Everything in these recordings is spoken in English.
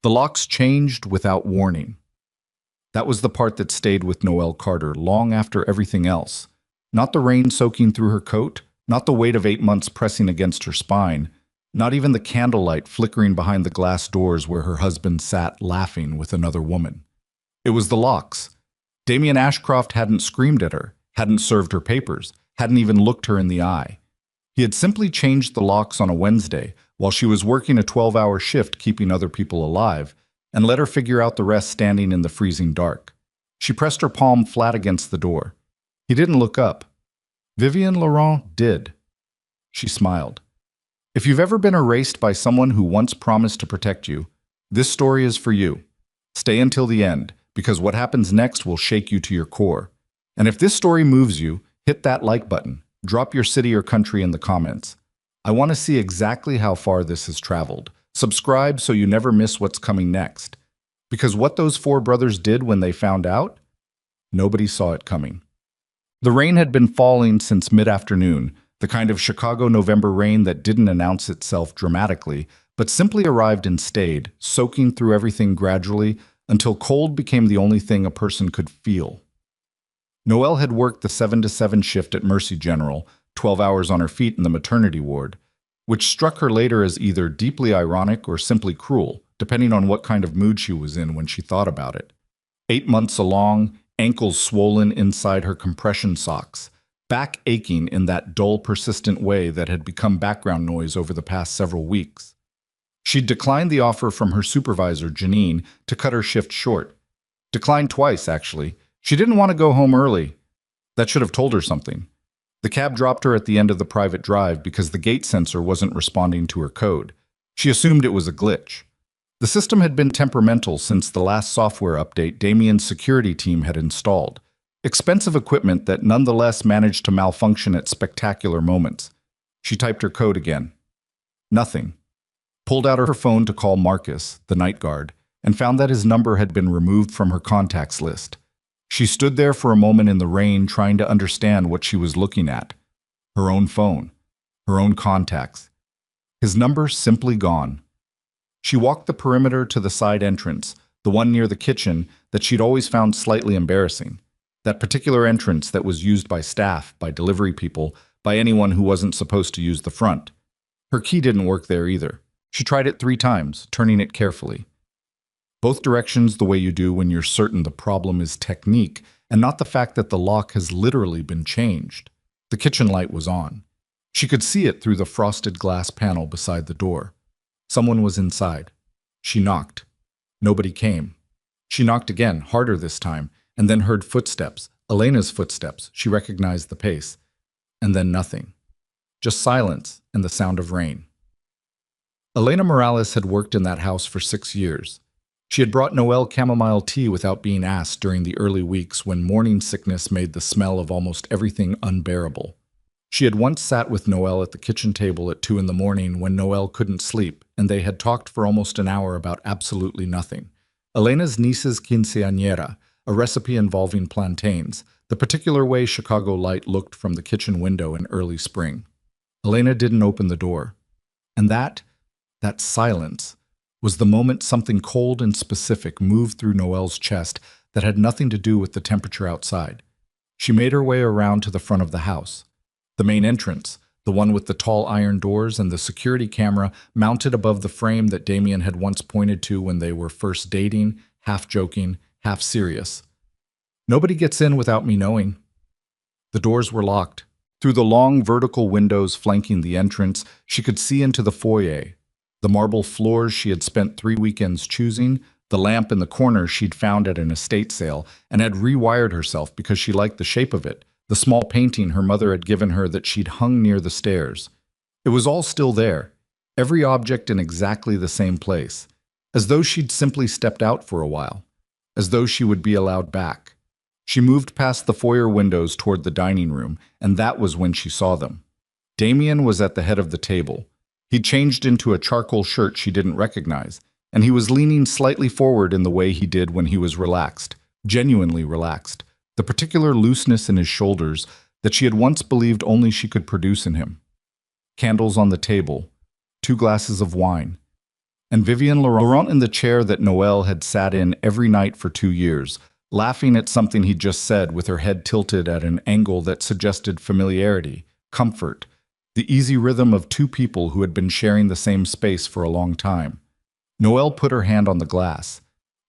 The locks changed without warning. That was the part that stayed with Noelle Carter long after everything else. Not the rain soaking through her coat, not the weight of 8 months pressing against her spine, not even the candlelight flickering behind the glass doors where her husband sat laughing with another woman. It was the locks. Damien Ashcroft hadn't screamed at her, hadn't served her papers, hadn't even looked her in the eye. He had simply changed the locks on a Wednesday while she was working a 12-hour shift keeping other people alive, and let her figure out the rest standing in the freezing dark. She pressed her palm flat against the door. He didn't look up. Vivian Laurent did. She smiled. If you've ever been erased by someone who once promised to protect you, this story is for you. Stay until the end, because what happens next will shake you to your core. And if this story moves you, hit that like button. Drop your city or country in the comments. I want to see exactly how far this has traveled. Subscribe so you never miss what's coming next. Because what those four brothers did when they found out, nobody saw it coming. The rain had been falling since mid-afternoon, the kind of Chicago November rain that didn't announce itself dramatically, but simply arrived and stayed, soaking through everything gradually until cold became the only thing a person could feel. Noelle had worked the 7 to 7 shift at Mercy General, 12 hours on her feet in the maternity ward, which struck her later as either deeply ironic or simply cruel, depending on what kind of mood she was in when she thought about it. 8 months along, ankles swollen inside her compression socks, back aching in that dull, persistent way that had become background noise over the past several weeks. She'd declined the offer from her supervisor, Janine, to cut her shift short. Declined twice, actually. She didn't want to go home early. That should have told her something. The cab dropped her at the end of the private drive because the gate sensor wasn't responding to her code. She assumed it was a glitch. The system had been temperamental since the last software update Damien's security team had installed. Expensive equipment that nonetheless managed to malfunction at spectacular moments. She typed her code again. Nothing. Pulled out her phone to call Marcus, the night guard, and found that his number had been removed from her contacts list. She stood there for a moment in the rain trying to understand what she was looking at. Her own phone. Her own contacts. His number simply gone. She walked the perimeter to the side entrance, the one near the kitchen that she'd always found slightly embarrassing. That particular entrance that was used by staff, by delivery people, by anyone who wasn't supposed to use the front. Her key didn't work there either. She tried it 3 times, turning it carefully. Both directions the way you do when you're certain the problem is technique and not the fact that the lock has literally been changed. The kitchen light was on. She could see it through the frosted glass panel beside the door. Someone was inside. She knocked. Nobody came. She knocked again, harder this time, and then heard footsteps, Elena's footsteps. She recognized the pace. And then nothing. Just silence and the sound of rain. Elena Morales had worked in that house for 6 years. She had brought Noelle chamomile tea without being asked during the early weeks when morning sickness made the smell of almost everything unbearable. She had once sat with Noelle at the kitchen table at 2 in the morning when Noelle couldn't sleep, and they had talked for almost an hour about absolutely nothing. Elena's niece's quinceañera, a recipe involving plantains, the particular way Chicago light looked from the kitchen window in early spring. Elena didn't open the door. And that silence, was the moment something cold and specific moved through Noelle's chest that had nothing to do with the temperature outside. She made her way around to the front of the house. The main entrance, the one with the tall iron doors and the security camera mounted above the frame that Damien had once pointed to when they were first dating, half joking, half serious. Nobody gets in without me knowing. The doors were locked. Through the long vertical windows flanking the entrance, she could see into the foyer. The marble floors she had spent 3 weekends choosing, the lamp in the corner she'd found at an estate sale, and had rewired herself because she liked the shape of it, the small painting her mother had given her that she'd hung near the stairs. It was all still there, every object in exactly the same place, as though she'd simply stepped out for a while, as though she would be allowed back. She moved past the foyer windows toward the dining room, and that was when she saw them. Damien was at the head of the table. He'd changed into a charcoal shirt she didn't recognize, and he was leaning slightly forward in the way he did when he was relaxed, genuinely relaxed, the particular looseness in his shoulders that she had once believed only she could produce in him. Candles on the table, 2 glasses of wine. and Vivian Laurent in the chair that Noelle had sat in every night for 2 years, laughing at something he'd just said with her head tilted at an angle that suggested familiarity, comfort, the easy rhythm of two people who had been sharing the same space for a long time. Noelle put her hand on the glass.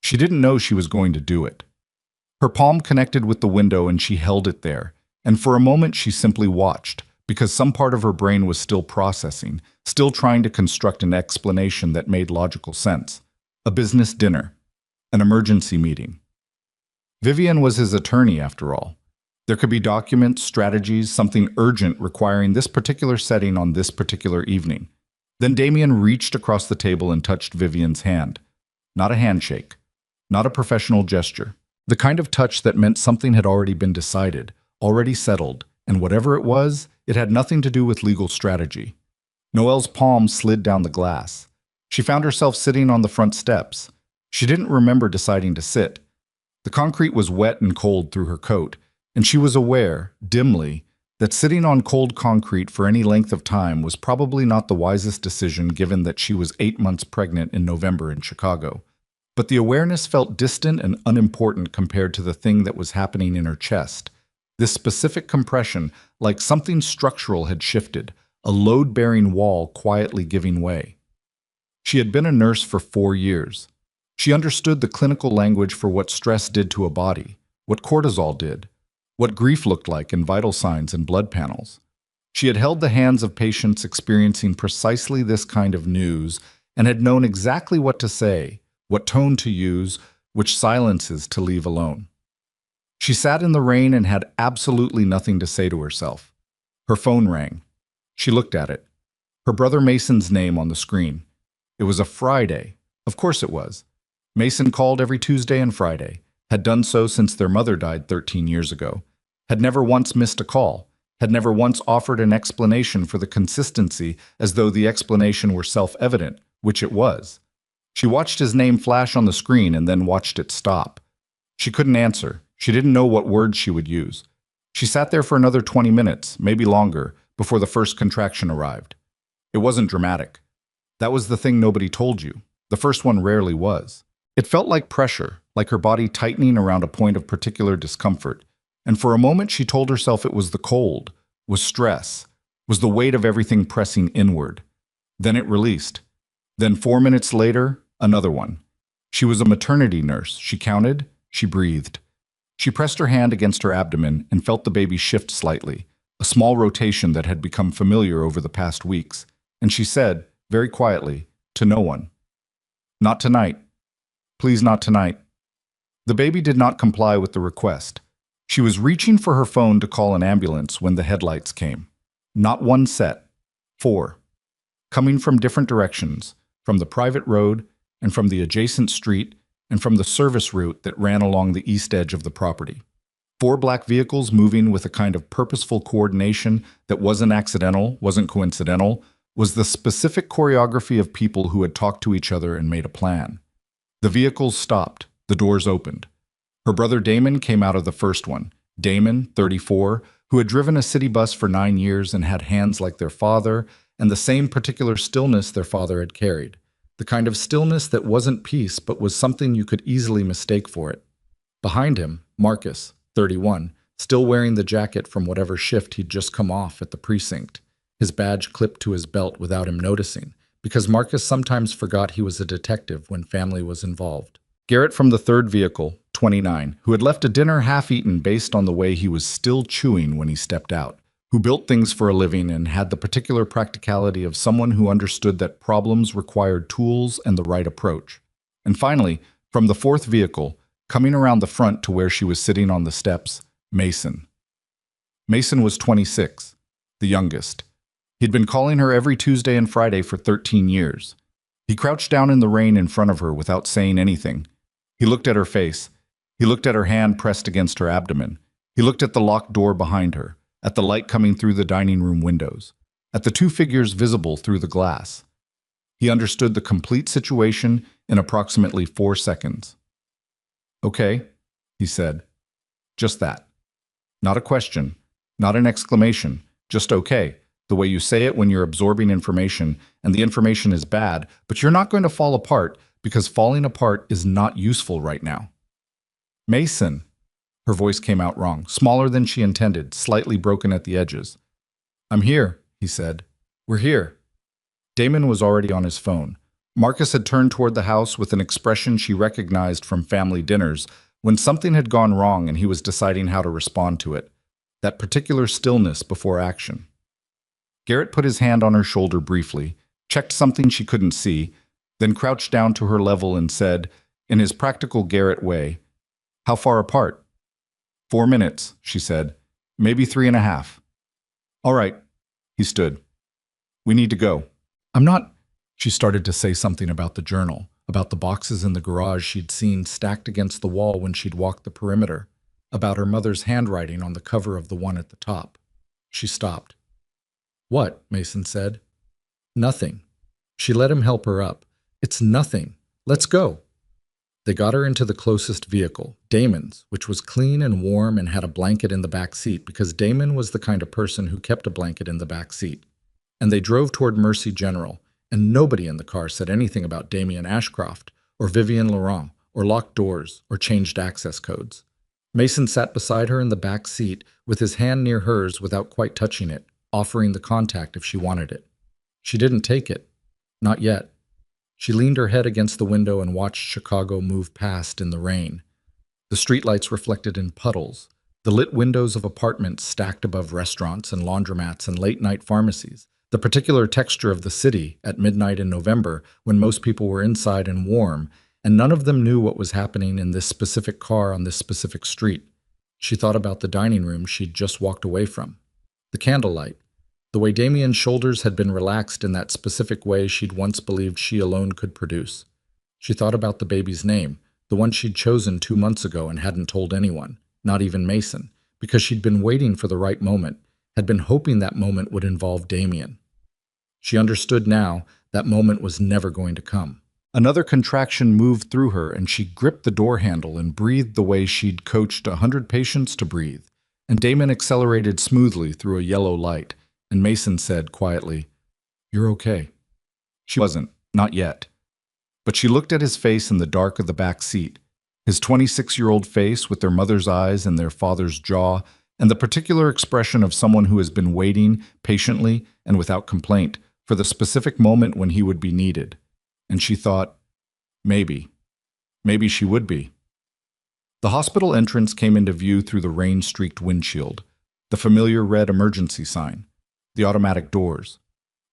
She didn't know she was going to do it. Her palm connected with the window and she held it there, and for a moment she simply watched, because some part of her brain was still processing, still trying to construct an explanation that made logical sense. A business dinner. An emergency meeting. Vivian was his attorney, after all. There could be documents, strategies, something urgent requiring this particular setting on this particular evening. Then Damien reached across the table and touched Vivian's hand. Not a handshake. Not a professional gesture. The kind of touch that meant something had already been decided, already settled, and whatever it was, it had nothing to do with legal strategy. Noelle's palm slid down the glass. She found herself sitting on the front steps. She didn't remember deciding to sit. The concrete was wet and cold through her coat, and she was aware, dimly, that sitting on cold concrete for any length of time was probably not the wisest decision given that she was 8 months pregnant in November in Chicago. But the awareness felt distant and unimportant compared to the thing that was happening in her chest. This specific compression, like something structural had shifted, a load-bearing wall quietly giving way. She had been a nurse for 4 years. She understood the clinical language for what stress did to a body, what cortisol did, what grief looked like in vital signs and blood panels. She had held the hands of patients experiencing precisely this kind of news and had known exactly what to say, what tone to use, which silences to leave alone. She sat in the rain and had absolutely nothing to say to herself. Her phone rang. She looked at it. Her brother Mason's name on the screen. It was a Friday. Of course it was. Mason called every Tuesday and Friday, had done so since their mother died 13 years ago, had never once missed a call, had never once offered an explanation for the consistency as though the explanation were self-evident, which it was. She watched his name flash on the screen and then watched it stop. She couldn't answer. She didn't know what words she would use. She sat there for another 20 minutes, maybe longer, before the first contraction arrived. It wasn't dramatic. That was the thing nobody told you. The first one rarely was. It felt like pressure, like her body tightening around a point of particular discomfort. And for a moment she told herself it was the cold, was stress, was the weight of everything pressing inward. Then it released. Then 4 minutes later, another one. She was a maternity nurse. She counted, she breathed. She pressed her hand against her abdomen and felt the baby shift slightly, a small rotation that had become familiar over the past weeks. And she said, very quietly, to no one, "Not tonight. Please, not tonight." The baby did not comply with the request. She was reaching for her phone to call an ambulance when the headlights came. Not one set. 4. Coming from different directions, from the private road, and from the adjacent street, and from the service route that ran along the east edge of the property. 4 black vehicles moving with a kind of purposeful coordination that wasn't accidental, wasn't coincidental, was the specific choreography of people who had talked to each other and made a plan. The vehicles stopped. The doors opened. Her brother Damon came out of the first one. Damon, 34, who had driven a city bus for 9 years and had hands like their father and the same particular stillness their father had carried. The kind of stillness that wasn't peace but was something you could easily mistake for it. Behind him, Marcus, 31, still wearing the jacket from whatever shift he'd just come off at the precinct, his badge clipped to his belt without him noticing, because Marcus sometimes forgot he was a detective when family was involved. Garrett from the third vehicle, 29, who had left a dinner half-eaten based on the way he was still chewing when he stepped out, who built things for a living and had the particular practicality of someone who understood that problems required tools and the right approach. And finally, from the fourth vehicle, coming around the front to where she was sitting on the steps, Mason. Mason was 26, the youngest. He'd been calling her every Tuesday and Friday for 13 years. He crouched down in the rain in front of her without saying anything. He looked at her face. He looked at her hand pressed against her abdomen. He looked at the locked door behind her, at the light coming through the dining room windows, at the 2 figures visible through the glass. He understood the complete situation in approximately 4 seconds. "Okay," he said. Just that. Not a question, not an exclamation, just okay. the way you say it when you're absorbing information, and the information is bad, but you're not going to fall apart because falling apart is not useful right now. Mason. Her voice came out wrong, smaller than she intended, slightly broken at the edges. I'm here, he said. We're here. Damon was already on his phone. Marcus had turned toward the house with an expression she recognized from family dinners when something had gone wrong and he was deciding how to respond to it. That particular stillness before action. Garrett put his hand on her shoulder briefly, checked something she couldn't see, then crouched down to her level and said, in his practical Garrett way, "How far apart?" 4 minutes, she said. Maybe 3.5. All right. He stood. We need to go. I'm not... She started to say something about the journal, about the boxes in the garage she'd seen stacked against the wall when she'd walked the perimeter, about her mother's handwriting on the cover of the one at the top. She stopped. What? Mason said. Nothing. She let him help her up. It's nothing. Let's go. They got her into the closest vehicle, Damon's, which was clean and warm and had a blanket in the back seat because Damon was the kind of person who kept a blanket in the back seat. And they drove toward Mercy General, and nobody in the car said anything about Damien Ashcroft or Vivian Laurent or locked doors or changed access codes. Mason sat beside her in the back seat with his hand near hers without quite touching it, offering the contact if she wanted it. She didn't take it. Not yet. She leaned her head against the window and watched Chicago move past in the rain. The streetlights reflected in puddles, the lit windows of apartments stacked above restaurants and laundromats and late-night pharmacies, the particular texture of the city at midnight in November when most people were inside and warm, and none of them knew what was happening in this specific car on this specific street. She thought about the dining room she'd just walked away from. The candlelight. The way Damien's shoulders had been relaxed in that specific way she'd once believed she alone could produce. She thought about the baby's name, the one she'd chosen 2 months ago and hadn't told anyone, not even Mason, because she'd been waiting for the right moment, had been hoping that moment would involve Damien. She understood now that moment was never going to come. Another contraction moved through her and she gripped the door handle and breathed the way she'd coached 100 patients to breathe. And Damon accelerated smoothly through a yellow light. And Mason said quietly, "You're okay." She wasn't, not yet. But she looked at his face in the dark of the back seat, his 26-year-old face with their mother's eyes and their father's jaw, and the particular expression of someone who has been waiting patiently and without complaint for the specific moment when he would be needed. And she thought, maybe she would be. The hospital entrance came into view through the rain-streaked windshield, the familiar red emergency sign. The automatic doors.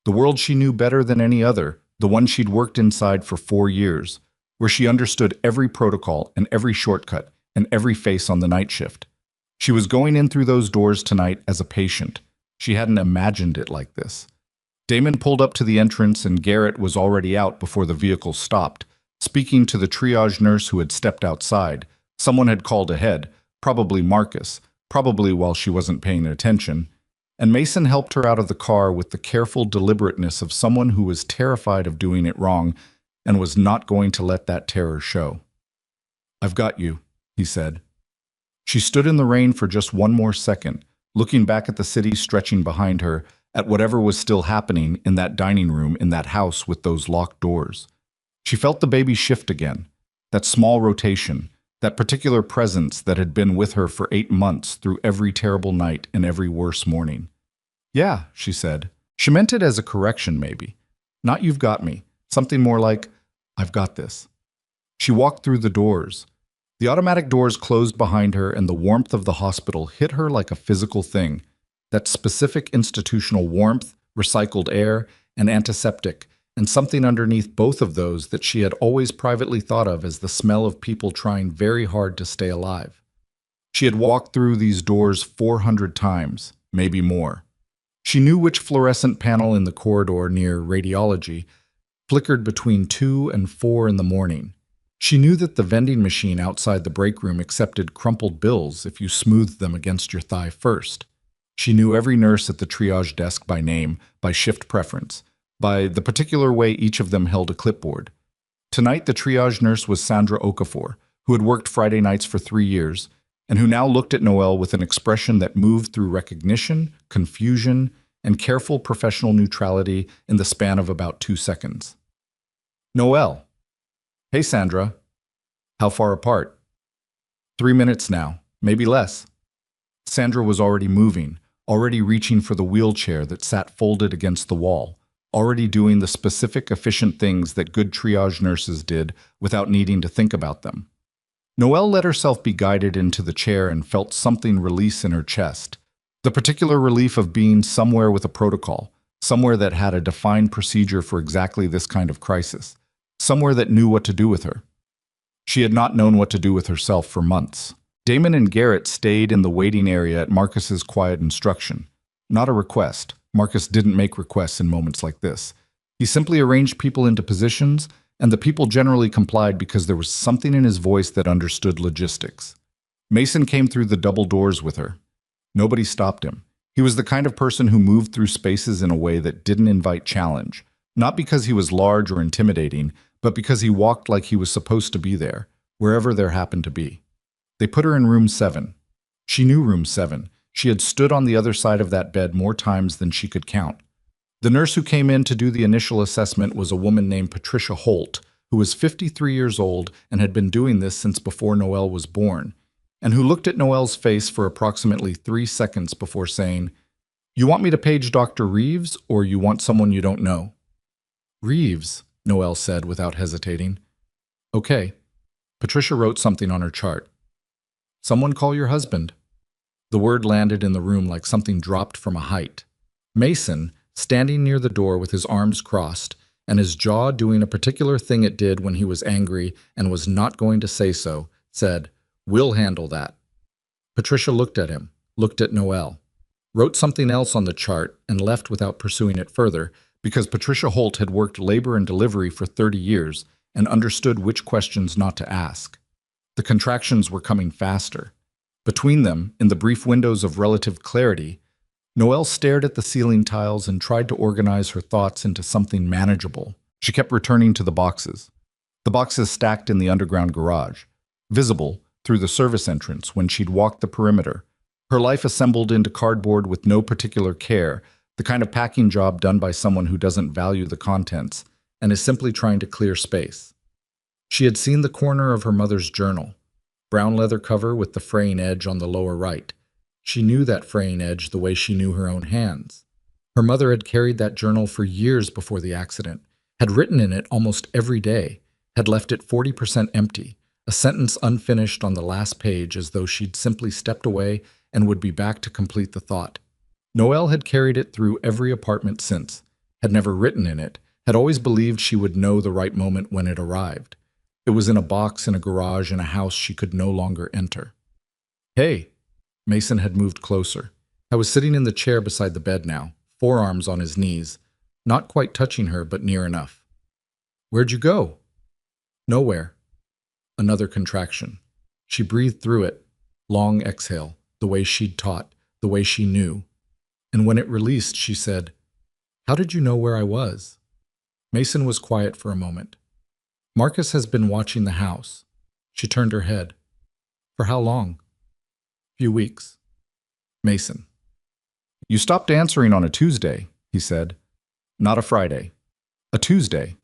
The world she knew better than any other, the one she'd worked inside for 4 years, where she understood every protocol and every shortcut and every face on the night shift. She was going in through those doors tonight as a patient. She hadn't imagined it like this. Damon pulled up to the entrance and Garrett was already out before the vehicle stopped, speaking to the triage nurse who had stepped outside. Someone had called ahead, probably Marcus, probably while she wasn't paying attention. And Mason helped her out of the car with the careful deliberateness of someone who was terrified of doing it wrong and was not going to let that terror show. "I've got you," he said. She stood in the rain for just one more second, looking back at the city stretching behind her, at whatever was still happening in that dining room in that house with those locked doors. She felt the baby shift again, that small rotation, that particular presence that had been with her for 8 months through every terrible night and every worse morning. "Yeah," she said. She meant it as a correction, maybe. Not "you've got me," something more like, "I've got this." She walked through the doors. The automatic doors closed behind her and the warmth of the hospital hit her like a physical thing. That specific institutional warmth, recycled air, and antiseptic, and something underneath both of those that she had always privately thought of as the smell of people trying very hard to stay alive. She had walked through these doors 400 times, maybe more. She knew which fluorescent panel in the corridor near radiology flickered between 2 and 4 in the morning. She knew that the vending machine outside the break room accepted crumpled bills if you smoothed them against your thigh first. She knew every nurse at the triage desk by name, by shift preference, by the particular way each of them held a clipboard. Tonight, the triage nurse was Sandra Okafor, who had worked Friday nights for 3 years, and who now looked at Noelle with an expression that moved through recognition, confusion, and careful professional neutrality in the span of about 2 seconds. Noelle. Hey, Sandra. How far apart? 3 minutes now, maybe less. Sandra was already moving, already reaching for the wheelchair that sat folded against the wall, already doing the specific, efficient things that good triage nurses did without needing to think about them. Noelle let herself be guided into the chair and felt something release in her chest. The particular relief of being somewhere with a protocol, somewhere that had a defined procedure for exactly this kind of crisis, somewhere that knew what to do with her. She had not known what to do with herself for months. Damon and Garrett stayed in the waiting area at Marcus's quiet instruction. Not a request. Marcus didn't make requests in moments like this. He simply arranged people into positions, and the people generally complied because there was something in his voice that understood logistics. Mason came through the double doors with her. Nobody stopped him. He was the kind of person who moved through spaces in a way that didn't invite challenge, not because he was large or intimidating, but because he walked like he was supposed to be there, wherever there happened to be. They put her in room 7. She knew room 7. She had stood on the other side of that bed more times than she could count. The nurse who came in to do the initial assessment was a woman named Patricia Holt, who was 53 years old and had been doing this since before Noelle was born, and who looked at Noelle's face for approximately 3 seconds before saying, "You want me to page Dr. Reeves, or you want someone you don't know?" "Reeves," Noelle said without hesitating. "Okay." Patricia wrote something on her chart. "Someone call your husband." The word landed in the room like something dropped from a height. Mason, standing near the door with his arms crossed, and his jaw doing a particular thing it did when he was angry and was not going to say so, said, "We'll handle that." Patricia looked at him, looked at Noelle, wrote something else on the chart, and left without pursuing it further, because Patricia Holt had worked labor and delivery for 30 years and understood which questions not to ask. The contractions were coming faster. Between them, in the brief windows of relative clarity, Noelle stared at the ceiling tiles and tried to organize her thoughts into something manageable. She kept returning to the boxes stacked in the underground garage, visible through the service entrance when she'd walked the perimeter, her life assembled into cardboard with no particular care, the kind of packing job done by someone who doesn't value the contents and is simply trying to clear space. She had seen the corner of her mother's journal, brown leather cover with the fraying edge on the lower right. She knew that fraying edge the way she knew her own hands. Her mother had carried that journal for years before the accident, had written in it almost every day, had left it 40% empty, a sentence unfinished on the last page as though she'd simply stepped away and would be back to complete the thought. Noelle had carried it through every apartment since, had never written in it, had always believed she would know the right moment when it arrived. It was in a box in a garage in a house she could no longer enter. "Hey." Mason had moved closer. I was sitting in the chair beside the bed now, forearms on his knees, not quite touching her, but near enough. "Where'd you go?" "Nowhere." Another contraction. She breathed through it, long exhale, the way she'd taught, the way she knew. And when it released, she said, "How did you know where I was?" Mason was quiet for a moment. "Marcus has been watching the house." She turned her head. "For how long?" "Few weeks." Mason. "You stopped answering on a Tuesday," he said. "Not a Friday. A Tuesday.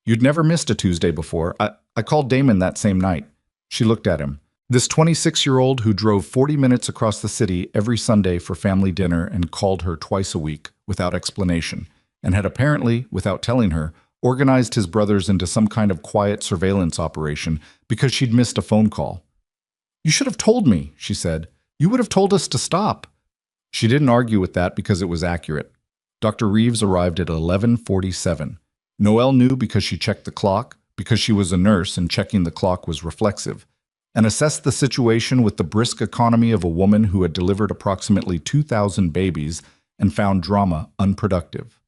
You'd never missed a Tuesday before. I called Damon that same night." She looked at him. This 26-year-old who drove 40 minutes across the city every Sunday for family dinner and called her twice a week without explanation, and had apparently, without telling her, organized his brothers into some kind of quiet surveillance operation because she'd missed a phone call. "You should have told me," she said. "You would have told us to stop." She didn't argue with that because it was accurate. Dr. Reeves arrived at 11:47. Noelle knew because she checked the clock, because she was a nurse and checking the clock was reflexive, and assessed the situation with the brisk economy of a woman who had delivered approximately 2,000 babies and found drama unproductive.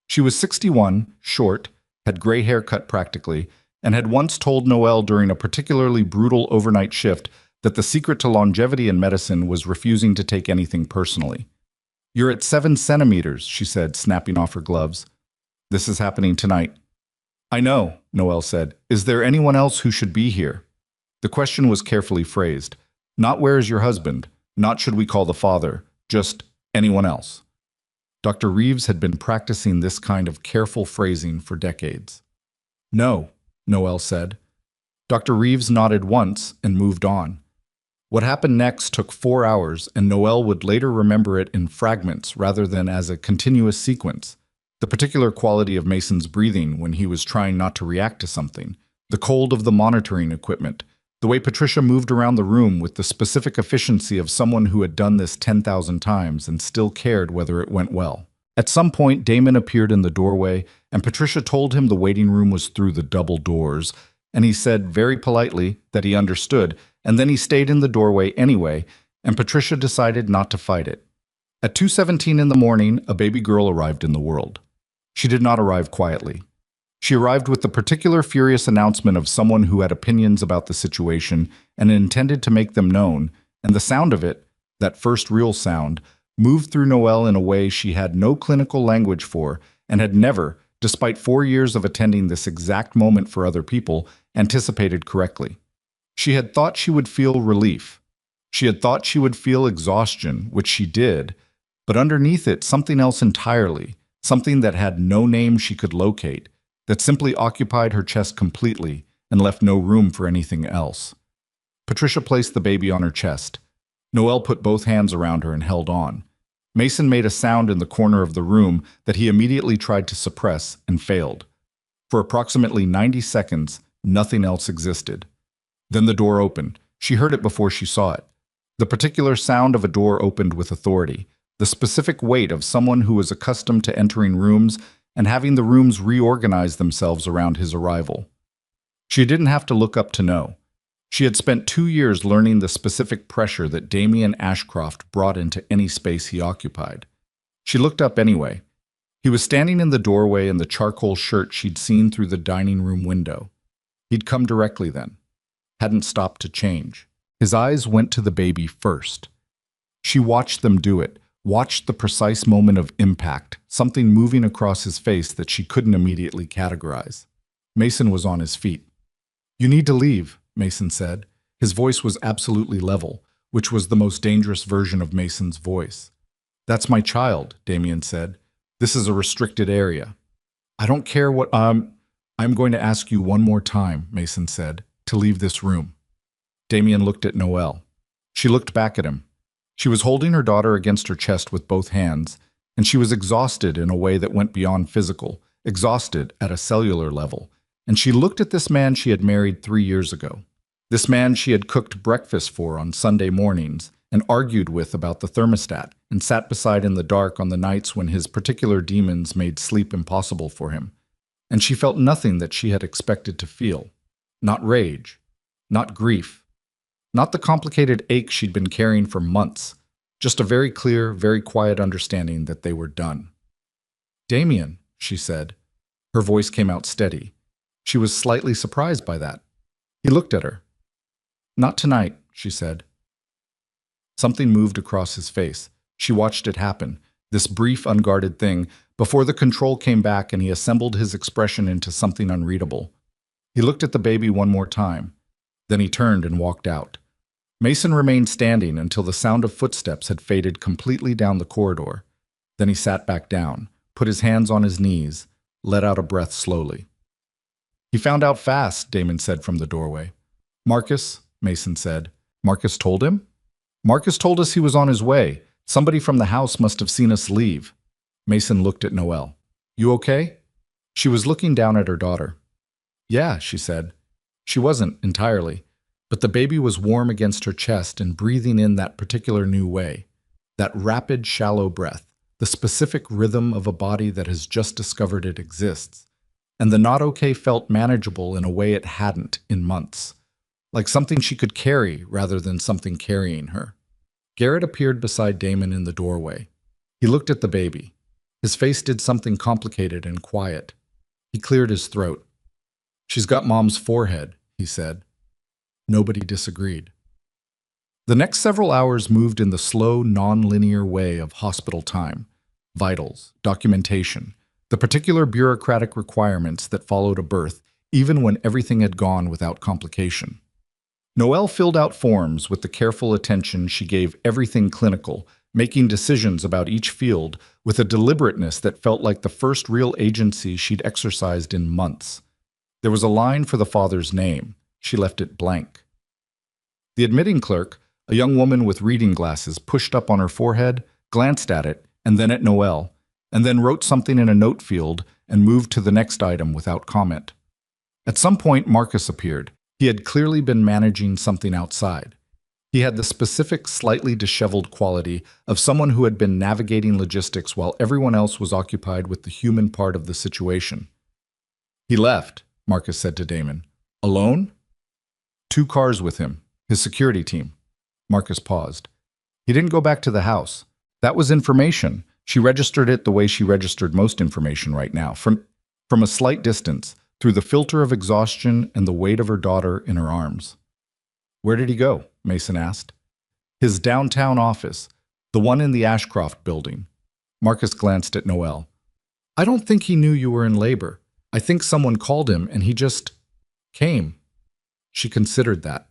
She was 61, short, had gray hair cut practically, and had once told Noelle during a particularly brutal overnight shift that the secret to longevity in medicine was refusing to take anything personally. "You're at 7 centimeters, she said, snapping off her gloves. "This is happening tonight." "I know," Noelle said. "Is there anyone else who should be here?" The question was carefully phrased. Not "where is your husband?" Not "should we call the father?" Just "anyone else?" Dr. Reeves had been practicing this kind of careful phrasing for decades. No, Noel said. Dr. Reeves nodded once and moved on. What happened next took 4 hours, and Noel would later remember it in fragments rather than as a continuous sequence. The particular quality of Mason's breathing when he was trying not to react to something, the cold of the monitoring equipment, the way Patricia moved around the room with the specific efficiency of someone who had done this 10,000 times and still cared whether it went well. At some point, Damon appeared in the doorway, and Patricia told him the waiting room was through the double doors, and he said very politely that he understood, and then he stayed in the doorway anyway, and Patricia decided not to fight it. At 2:17 in the morning, a baby girl arrived in the world. She did not arrive quietly. She arrived with the particular furious announcement of someone who had opinions about the situation and intended to make them known, and the sound of it, that first real sound, moved through Noelle in a way she had no clinical language for and had never, despite 4 years of attending this exact moment for other people, anticipated correctly. She had thought she would feel relief. She had thought she would feel exhaustion, which she did, but underneath it something else entirely, something that had no name she could locate, that simply occupied her chest completely and left no room for anything else. Patricia placed the baby on her chest. Noelle put both hands around her and held on. Mason made a sound in the corner of the room that he immediately tried to suppress and failed. For approximately 90 seconds, nothing else existed. Then the door opened. She heard it before she saw it. The particular sound of a door opened with authority, the specific weight of someone who was accustomed to entering rooms and having the rooms reorganize themselves around his arrival. She didn't have to look up to know. She had spent 2 years learning the specific pressure that Damien Ashcroft brought into any space he occupied. She looked up anyway. He was standing in the doorway in the charcoal shirt she'd seen through the dining room window. He'd come directly then. Hadn't stopped to change. His eyes went to the baby first. She watched them do it, watched the precise moment of impact, something moving across his face that she couldn't immediately categorize. Mason was on his feet. "You need to leave," Mason said. His voice was absolutely level, which was the most dangerous version of Mason's voice. "That's my child," Damien said. "This is a restricted area." "I don't care what I'm going to ask you one more time," Mason said, "to leave this room." Damien looked at Noelle. She looked back at him. She was holding her daughter against her chest with both hands, and she was exhausted in a way that went beyond physical, exhausted at a cellular level. And she looked at this man she had married 3 years ago. This man she had cooked breakfast for on Sunday mornings and argued with about the thermostat and sat beside in the dark on the nights when his particular demons made sleep impossible for him. And she felt nothing that she had expected to feel. Not rage, not grief, not the complicated ache she'd been carrying for months, just a very clear, very quiet understanding that they were done. "Damien," she said. Her voice came out steady. She was slightly surprised by that. He looked at her. "Not tonight," she said. Something moved across his face. She watched it happen, this brief, unguarded thing, before the control came back and he assembled his expression into something unreadable. He looked at the baby one more time. Then he turned and walked out. Mason remained standing until the sound of footsteps had faded completely down the corridor. Then he sat back down, put his hands on his knees, let out a breath slowly. "He found out fast," Damon said from the doorway. "Marcus," Mason said. "Marcus told him?" "Marcus told us he was on his way. Somebody from the house must have seen us leave." Mason looked at Noelle. "You okay?" She was looking down at her daughter. "Yeah," she said. She wasn't entirely, but the baby was warm against her chest and breathing in that particular new way. That rapid, shallow breath, the specific rhythm of a body that has just discovered it exists. And the not okay felt manageable in a way it hadn't in months. Like something she could carry rather than something carrying her. Garrett appeared beside Damon in the doorway. He looked at the baby. His face did something complicated and quiet. He cleared his throat. "She's got Mom's forehead," he said. Nobody disagreed. The next several hours moved in the slow, non-linear way of hospital time, vitals, documentation, the particular bureaucratic requirements that followed a birth, even when everything had gone without complication. Noelle filled out forms with the careful attention she gave everything clinical, making decisions about each field with a deliberateness that felt like the first real agency she'd exercised in months. There was a line for the father's name. She left it blank. The admitting clerk, a young woman with reading glasses, pushed up on her forehead, glanced at it, and then at Noel, and then wrote something in a note field and moved to the next item without comment. At some point, Marcus appeared. He had clearly been managing something outside. He had the specific, slightly disheveled quality of someone who had been navigating logistics while everyone else was occupied with the human part of the situation. He left, Marcus said to Damon. Alone? 2 cars with him, his security team. Marcus paused. He didn't go back to the house. That was information. She registered it the way she registered most information right now, from a slight distance, through the filter of exhaustion and the weight of her daughter in her arms. Where did he go? Mason asked. His downtown office, the one in the Ashcroft building. Marcus glanced at Noel. I don't think he knew you were in labor. I think someone called him and he just came. She considered that,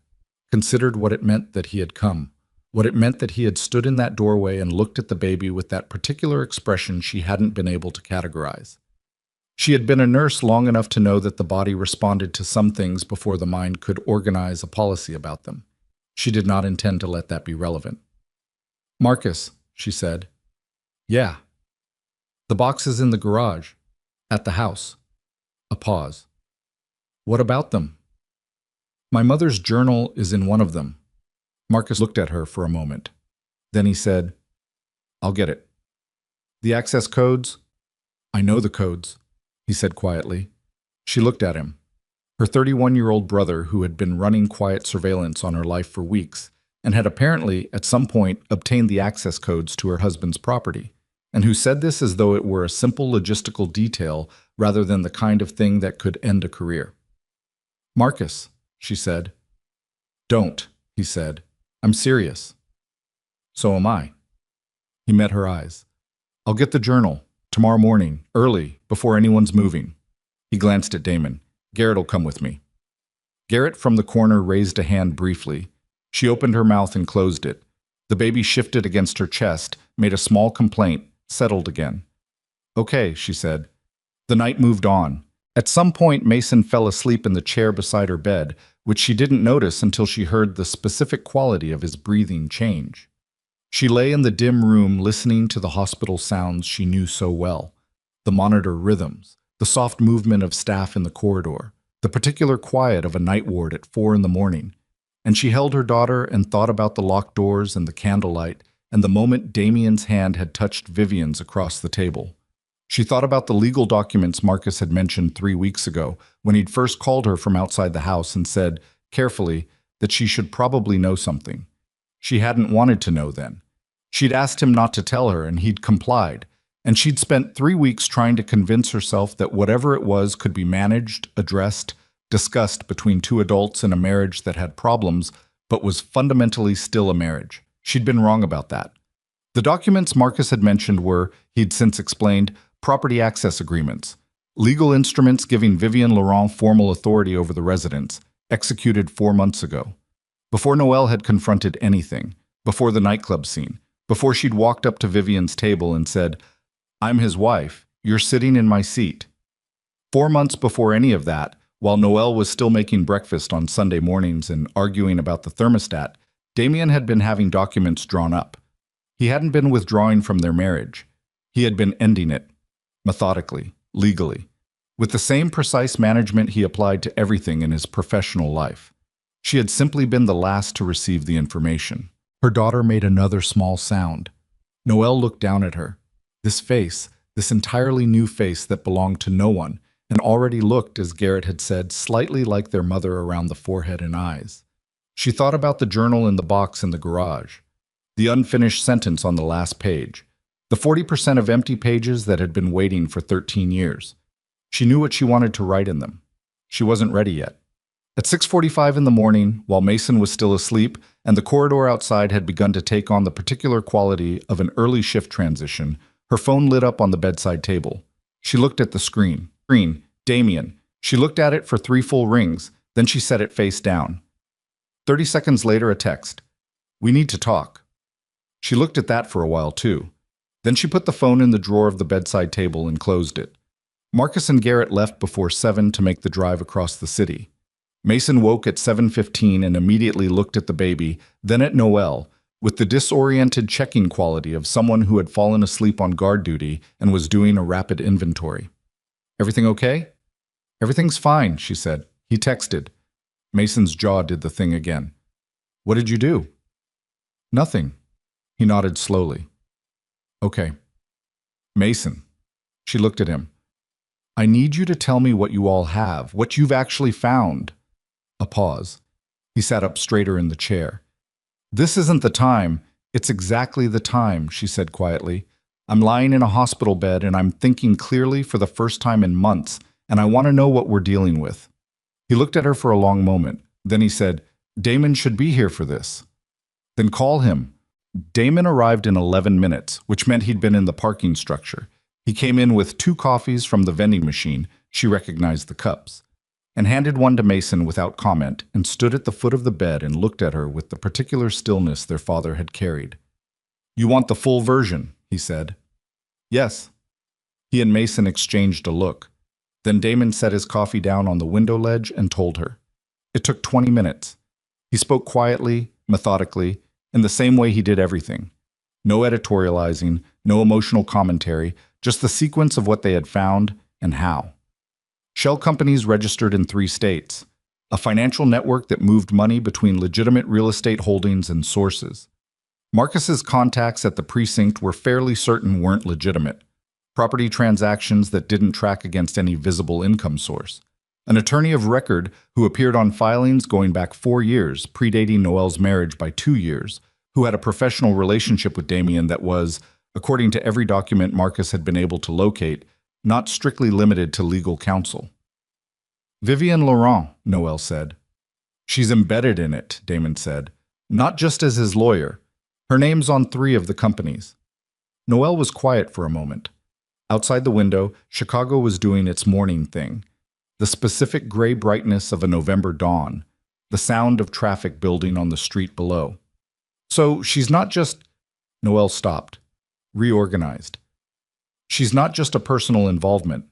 considered what it meant that he had come, what it meant that he had stood in that doorway and looked at the baby with that particular expression she hadn't been able to categorize. She had been a nurse long enough to know that the body responded to some things before the mind could organize a policy about them. She did not intend to let that be relevant. Marcus, she said. Yeah. The box is in the garage, at the house. A pause. What about them? My mother's journal is in one of them. Marcus looked at her for a moment. Then he said, I'll get it. The access codes? I know the codes, he said quietly. She looked at him. Her 31-year-old brother, who had been running quiet surveillance on her life for weeks, and had apparently, at some point, obtained the access codes to her husband's property, and who said this as though it were a simple logistical detail rather than the kind of thing that could end a career. Marcus, she said. Don't, he said. I'm serious. So am I. He met her eyes. I'll get the journal, tomorrow morning, early, before anyone's moving. He glanced at Damon. Garrett'll come with me. Garrett from the corner raised a hand briefly. She opened her mouth and closed it. The baby shifted against her chest, made a small complaint, settled again. Okay, she said. The night moved on. At some point, Mason fell asleep in the chair beside her bed, which she didn't notice until she heard the specific quality of his breathing change. She lay in the dim room listening to the hospital sounds she knew so well, the monitor rhythms, the soft movement of staff in the corridor, the particular quiet of a night ward at 4 a.m, and she held her daughter and thought about the locked doors and the candlelight and the moment Damien's hand had touched Vivian's across the table. She thought about the legal documents Marcus had mentioned 3 weeks ago when he'd first called her from outside the house and said, carefully, that she should probably know something. She hadn't wanted to know then. She'd asked him not to tell her and he'd complied, and she'd spent 3 weeks trying to convince herself that whatever it was could be managed, addressed, discussed between 2 adults in a marriage that had problems but was fundamentally still a marriage. She'd been wrong about that. The documents Marcus had mentioned were, he'd since explained, property access agreements, legal instruments giving Vivian Laurent formal authority over the residence, executed 4 months ago. Before Noel had confronted anything, before the nightclub scene, before she'd walked up to Vivian's table and said, I'm his wife, you're sitting in my seat. 4 months before any of that, while Noel was still making breakfast on Sunday mornings and arguing about the thermostat, Damien had been having documents drawn up. He hadn't been withdrawing from their marriage. He had been ending it. Methodically, legally, with the same precise management he applied to everything in his professional life. She had simply been the last to receive the information. Her daughter made another small sound. Noel looked down at her. This face, this entirely new face that belonged to no one, and already looked, as Garrett had said, slightly like their mother around the forehead and eyes. She thought about the journal in the box in the garage, the unfinished sentence on the last page, the 40% of empty pages that had been waiting for 13 years. She knew what she wanted to write in them. She wasn't ready yet. At 6:45 in the morning, while Mason was still asleep and the corridor outside had begun to take on the particular quality of an early shift transition, her phone lit up on the bedside table. She looked at the screen. Damien. She looked at it for 3 full rings, then she set it face down. 30 seconds later, a text. We need to talk. She looked at that for a while, too. Then she put the phone in the drawer of the bedside table and closed it. Marcus and Garrett left before 7 to make the drive across the city. Mason woke at 7:15 and immediately looked at the baby, then at Noelle, with the disoriented checking quality of someone who had fallen asleep on guard duty and was doing a rapid inventory. "Everything okay?" "Everything's fine," she said. He texted. Mason's jaw did the thing again. "What did you do?" "Nothing." He nodded slowly. "Okay." "Mason." She looked at him. "I need you to tell me what you all have, what you've actually found." A pause. He sat up straighter in the chair. "This isn't the time. It's exactly the time," she said quietly. "I'm lying in a hospital bed and I'm thinking clearly for the first time in months, and I want to know what we're dealing with." He looked at her for a long moment. Then he said, "Damon should be here for this." "Then call him." Damon arrived in 11 minutes, which meant he'd been in the parking structure. He came in with 2 coffees from the vending machine, she recognized the cups, and handed one to Mason without comment, and stood at the foot of the bed and looked at her with the particular stillness their father had carried. "You want the full version," he said. "Yes." He and Mason exchanged a look. Then Damon set his coffee down on the window ledge and told her. It took 20 minutes. He spoke quietly, methodically, in the same way he did everything. No editorializing, no emotional commentary, just the sequence of what they had found and how. Shell companies registered in 3 states. A financial network that moved money between legitimate real estate holdings and sources. Marcus's contacts at the precinct were fairly certain weren't legitimate. Property transactions that didn't track against any visible income source. An attorney of record who appeared on filings going back 4 years, predating Noelle's marriage by 2 years, who had a professional relationship with Damien that was, according to every document Marcus had been able to locate, not strictly limited to legal counsel. "Vivienne Laurent," Noelle said. "She's embedded in it," Damon said. "Not just as his lawyer. Her name's on 3 of the companies." Noelle was quiet for a moment. Outside the window, Chicago was doing its morning thing. The specific gray brightness of a November dawn, the sound of traffic building on the street below. "So she's not just—" Noelle stopped, reorganized. "She's not just a personal involvement."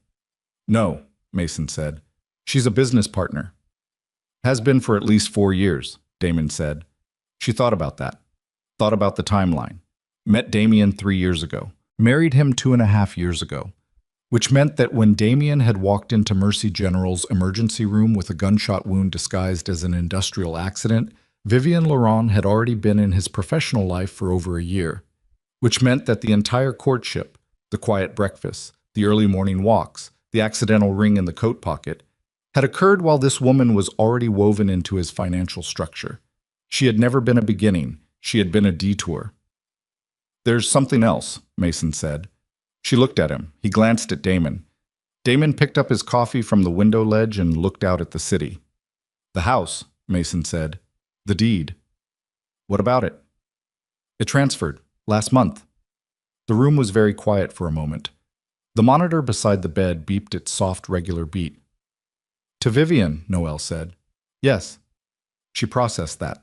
"No," Mason said. "She's a business partner." "Has been for at least 4 years," Damon said. She thought about that. Thought about the timeline. Met Damien 3 years ago. Married him 2.5 years ago. Which meant that when Damien had walked into Mercy General's emergency room with a gunshot wound disguised as an industrial accident, Vivienne Laurent had already been in his professional life for over a year. Which meant that the entire courtship, the quiet breakfasts, the early morning walks, the accidental ring in the coat pocket, had occurred while this woman was already woven into his financial structure. She had never been a beginning, she had been a detour. "There's something else," Mason said. She looked at him. He glanced at Damon. Damon picked up his coffee from the window ledge and looked out at the city. "The house," Mason said. "The deed." "What about it?" "It transferred. Last month." The room was very quiet for a moment. The monitor beside the bed beeped its soft, regular beat. "To Vivienne," Noelle said. "Yes." She processed that.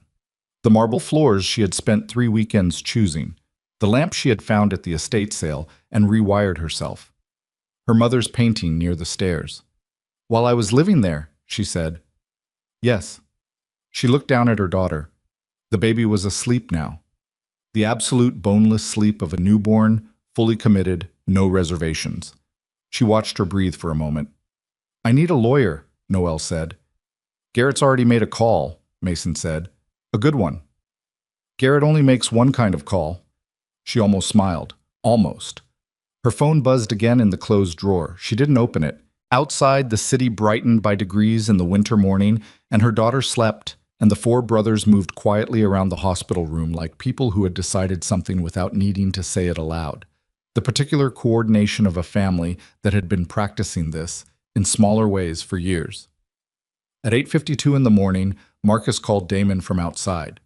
The marble floors she had spent 3 weekends choosing. The lamp she had found at the estate sale and rewired herself. Her mother's painting near the stairs. "While I was living there," she said. "Yes." She looked down at her daughter. The baby was asleep now. The absolute boneless sleep of a newborn, fully committed, no reservations. She watched her breathe for a moment. "I need a lawyer," Noelle said. "Garrett's already made a call," Mason said. "A good one." "Garrett only makes one kind of call." She almost smiled. Almost. Her phone buzzed again in the closed drawer. She didn't open it. Outside, the city brightened by degrees in the winter morning, and her daughter slept, and the 4 brothers moved quietly around the hospital room like people who had decided something without needing to say it aloud. The particular coordination of a family that had been practicing this, in smaller ways, for years. At 8:52 in the morning, Marcus called Damon from outside.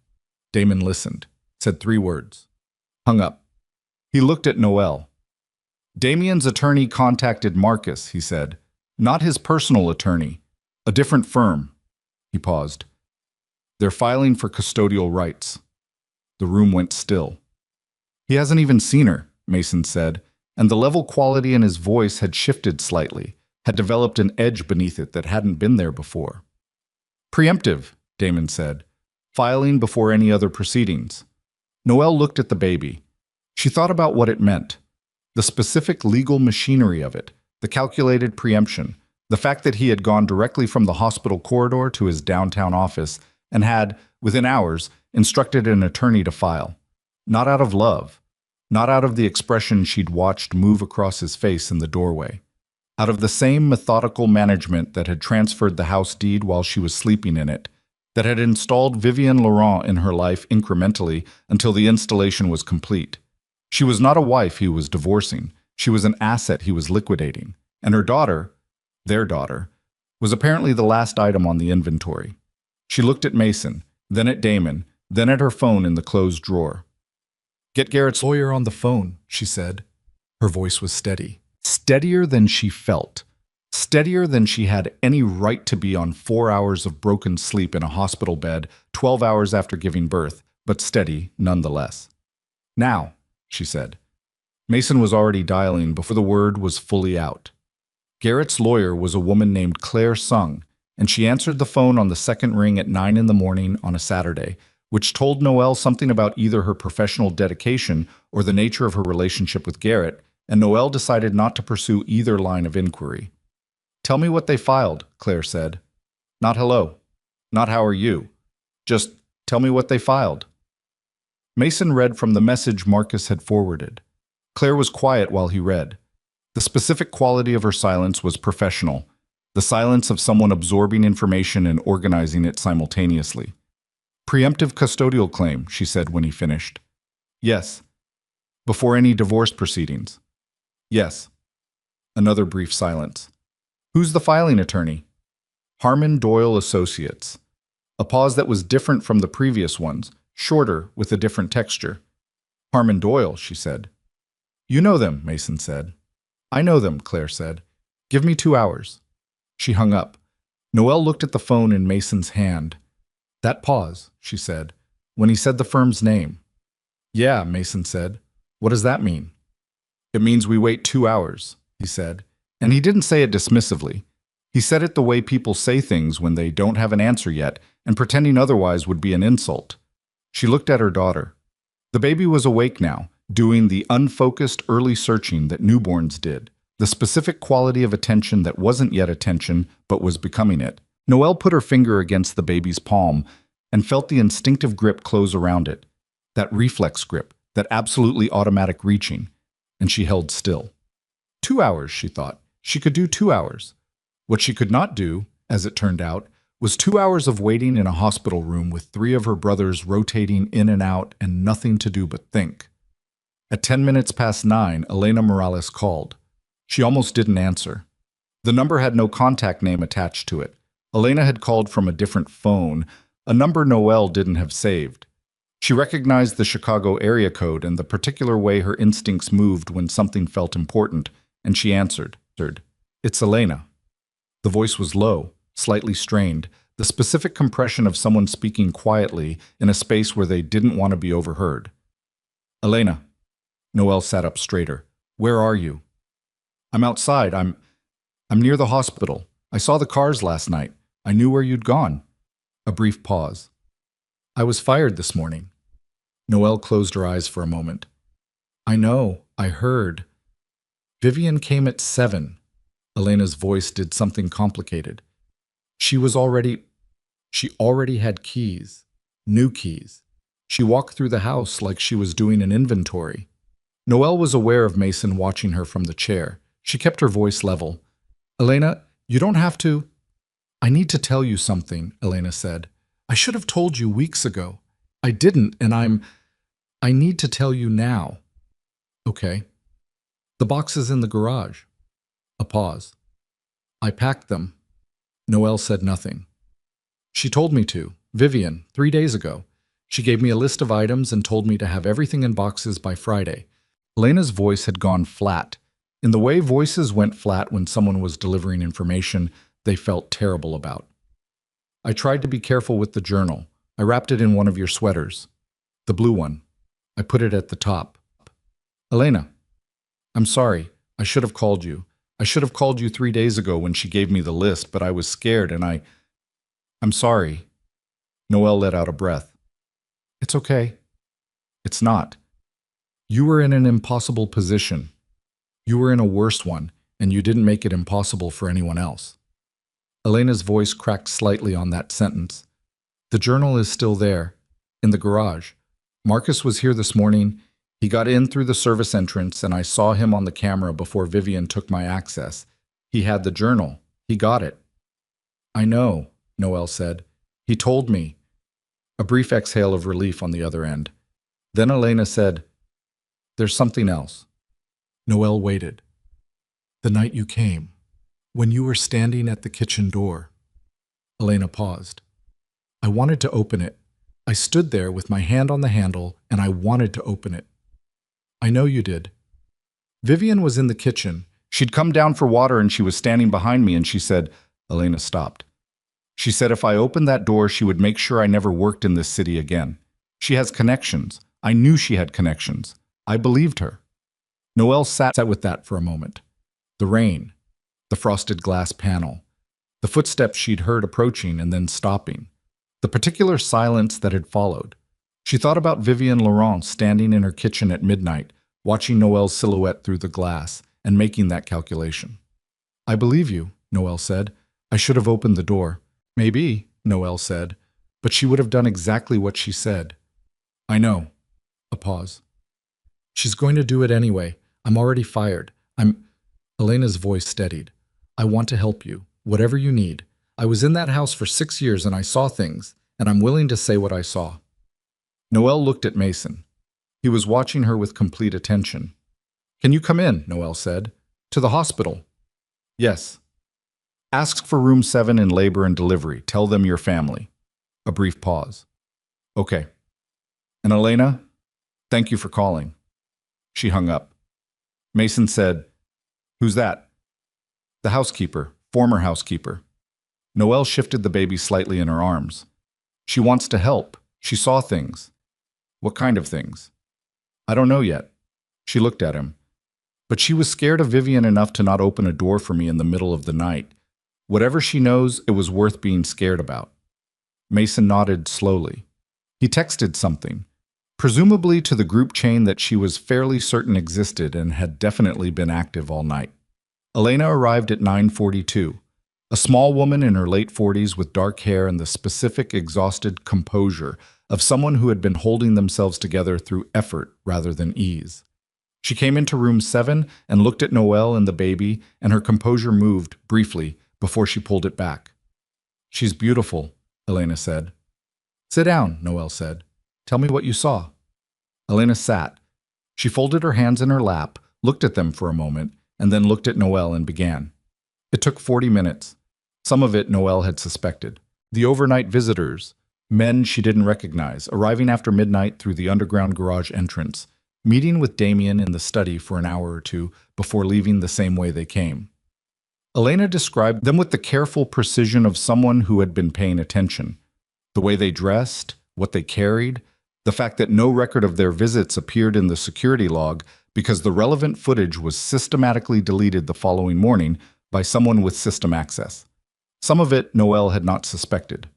Damon listened, said 3 words. Hung up. He looked at Noelle. "Damien's attorney contacted Marcus," he said. "Not his personal attorney. A different firm." He paused. "They're filing for custodial rights." The room went still. He hasn't even seen her, Mason said, and the level quality in his voice had shifted slightly, had developed an edge beneath it that hadn't been there before. Preemptive, Damon said, filing before any other proceedings. Noelle looked at the baby. She thought about what it meant. The specific legal machinery of it, the calculated preemption, the fact that he had gone directly from the hospital corridor to his downtown office and had, within hours, instructed an attorney to file. Not out of love, not out of the expression she'd watched move across his face in the doorway. Out of the same methodical management that had transferred the house deed while she was sleeping in it, that had installed Vivienne Laurent in her life incrementally until the installation was complete. She was not a wife he was divorcing. She was an asset he was liquidating. And her daughter, their daughter, was apparently the last item on the inventory. She looked at Mason, then at Damon, then at her phone in the closed drawer. "Get Garrett's lawyer on the phone," she said. Her voice was steady. Steadier than she felt. Steadier than she had any right to be on 4 hours of broken sleep in a hospital bed 12 hours after giving birth, but steady nonetheless. "Now," she said. Mason was already dialing before the word was fully out. Garrett's lawyer was a woman named Claire Sung, and she answered the phone on the second ring at 9 in the morning on a Saturday, which told Noelle something about either her professional dedication or the nature of her relationship with Garrett, and Noelle decided not to pursue either line of inquiry. "Tell me what they filed," Claire said. "Not hello. Not how are you. Just tell me what they filed." Mason read from the message Marcus had forwarded. Claire was quiet while he read. The specific quality of her silence was professional, the silence of someone absorbing information and organizing it simultaneously. "Preemptive custodial claim," she said when he finished. "Yes." "Before any divorce proceedings?" "Yes." Another brief silence. "Who's the filing attorney?" "Harmon Doyle Associates." A pause that was different from the previous ones, shorter with a different texture. "Harmon Doyle," she said. "You know them," Mason said. "I know them," Claire said. "Give me 2 hours." She hung up. Noelle looked at the phone in Mason's hand. "That pause," she said, when he said the firm's name. "Yeah," Mason said. "What does that mean?" "It means we wait 2 hours," he said. And he didn't say it dismissively. He said it the way people say things when they don't have an answer yet, and pretending otherwise would be an insult. She looked at her daughter. The baby was awake now, doing the unfocused early searching that newborns did, the specific quality of attention that wasn't yet attention but was becoming it. Noelle put her finger against the baby's palm and felt the instinctive grip close around it, that reflex grip, that absolutely automatic reaching, and she held still. 2 hours, she thought. She could do 2 hours. What she could not do, as it turned out, was 2 hours of waiting in a hospital room with 3 of her brothers rotating in and out and nothing to do but think. At 10 minutes past 9, Elena Morales called. She almost didn't answer. The number had no contact name attached to it. Elena had called from a different phone, a number Noelle didn't have saved. She recognized the Chicago area code and the particular way her instincts moved when something felt important, and she answered. "It's Elena." The voice was low, slightly strained, the specific compression of someone speaking quietly in a space where they didn't want to be overheard. "Elena." Noelle sat up straighter. "Where are you?" "I'm outside. I'm near the hospital. I saw the cars last night. I knew where you'd gone." A brief pause. "I was fired this morning." Noelle closed her eyes for a moment. "I know. I heard." "Vivienne came at 7. Elena's voice did something complicated. She already had keys. New keys. She walked through the house like she was doing an inventory. Noelle was aware of Mason watching her from the chair. She kept her voice level. "Elena, you don't have to—" "I need to tell you something," Elena said. "I should have told you weeks ago. I didn't, and I need to tell you now." "Okay." "The box is in the garage." A pause. "I packed them." Noelle said nothing. "She told me to. Vivienne, 3 days ago. She gave me a list of items and told me to have everything in boxes by Friday." Elena's voice had gone flat. In the way voices went flat when someone was delivering information they felt terrible about. "I tried to be careful with the journal. I wrapped it in one of your sweaters. The blue one. I put it at the top." Elena, I'm sorry. I should have called you. I should have called you 3 days ago when she gave me the list, but I was scared and I'm sorry. Noelle let out a breath. It's okay. It's not. You were in an impossible position. You were in a worse one, and you didn't make it impossible for anyone else. Elena's voice cracked slightly on that sentence. The journal is still there, in the garage. Marcus was here this morning. He got in through the service entrance, and I saw him on the camera before Vivian took my access. He had the journal. He got it. I know, Noelle said. He told me. A brief exhale of relief on the other end. Then Elena said, There's something else. Noelle waited. The night you came, when you were standing at the kitchen door. Elena paused. I wanted to open it. I stood there with my hand on the handle, and I wanted to open it. I know you did. Vivian was in the kitchen. She'd come down for water and she was standing behind me and she said, Elena stopped. She said if I opened that door, she would make sure I never worked in this city again. She has connections. I knew she had connections. I believed her. Noelle sat with that for a moment. The rain, the frosted glass panel, the footsteps she'd heard approaching and then stopping, the particular silence that had followed. She thought about Vivian Laurent standing in her kitchen at midnight, watching Noelle's silhouette through the glass and making that calculation. I believe you, Noelle said. I should have opened the door. Maybe, Noelle said, but she would have done exactly what she said. I know. A pause. She's going to do it anyway. I'm already fired. Elena's voice steadied. I want to help you, whatever you need. I was in that house for 6 years and I saw things, and I'm willing to say what I saw. Noelle looked at Mason. He was watching her with complete attention. Can you come in? Noelle said. To the hospital. Yes. Ask for room 7 in labor and delivery. Tell them your family. A brief pause. Okay. And Elena, thank you for calling. She hung up. Mason said, Who's that? The housekeeper, former housekeeper. Noelle shifted the baby slightly in her arms. She wants to help. She saw things. What kind of things? I don't know yet. She looked at him. But she was scared of Vivian enough to not open a door for me in the middle of the night. Whatever she knows, it was worth being scared about. Mason nodded slowly. He texted something, presumably to the group chain that she was fairly certain existed and had definitely been active all night. Elena arrived at 9:42, a small woman in her late 40s with dark hair and the specific exhausted composure of someone who had been holding themselves together through effort rather than ease. She came into room 7 and looked at Noelle and the baby, and her composure moved briefly before she pulled it back. She's beautiful, Elena said. Sit down, Noelle said. Tell me what you saw. Elena sat. She folded her hands in her lap, looked at them for a moment, and then looked at Noelle and began. It took 40 minutes. Some of it Noelle had suspected. The overnight visitors, men she didn't recognize, arriving after midnight through the underground garage entrance, meeting with Damien in the study for an hour or two before leaving the same way they came. Elena described them with the careful precision of someone who had been paying attention. The way they dressed, what they carried, the fact that no record of their visits appeared in the security log because the relevant footage was systematically deleted the following morning by someone with system access. Some of it Noelle had not suspected.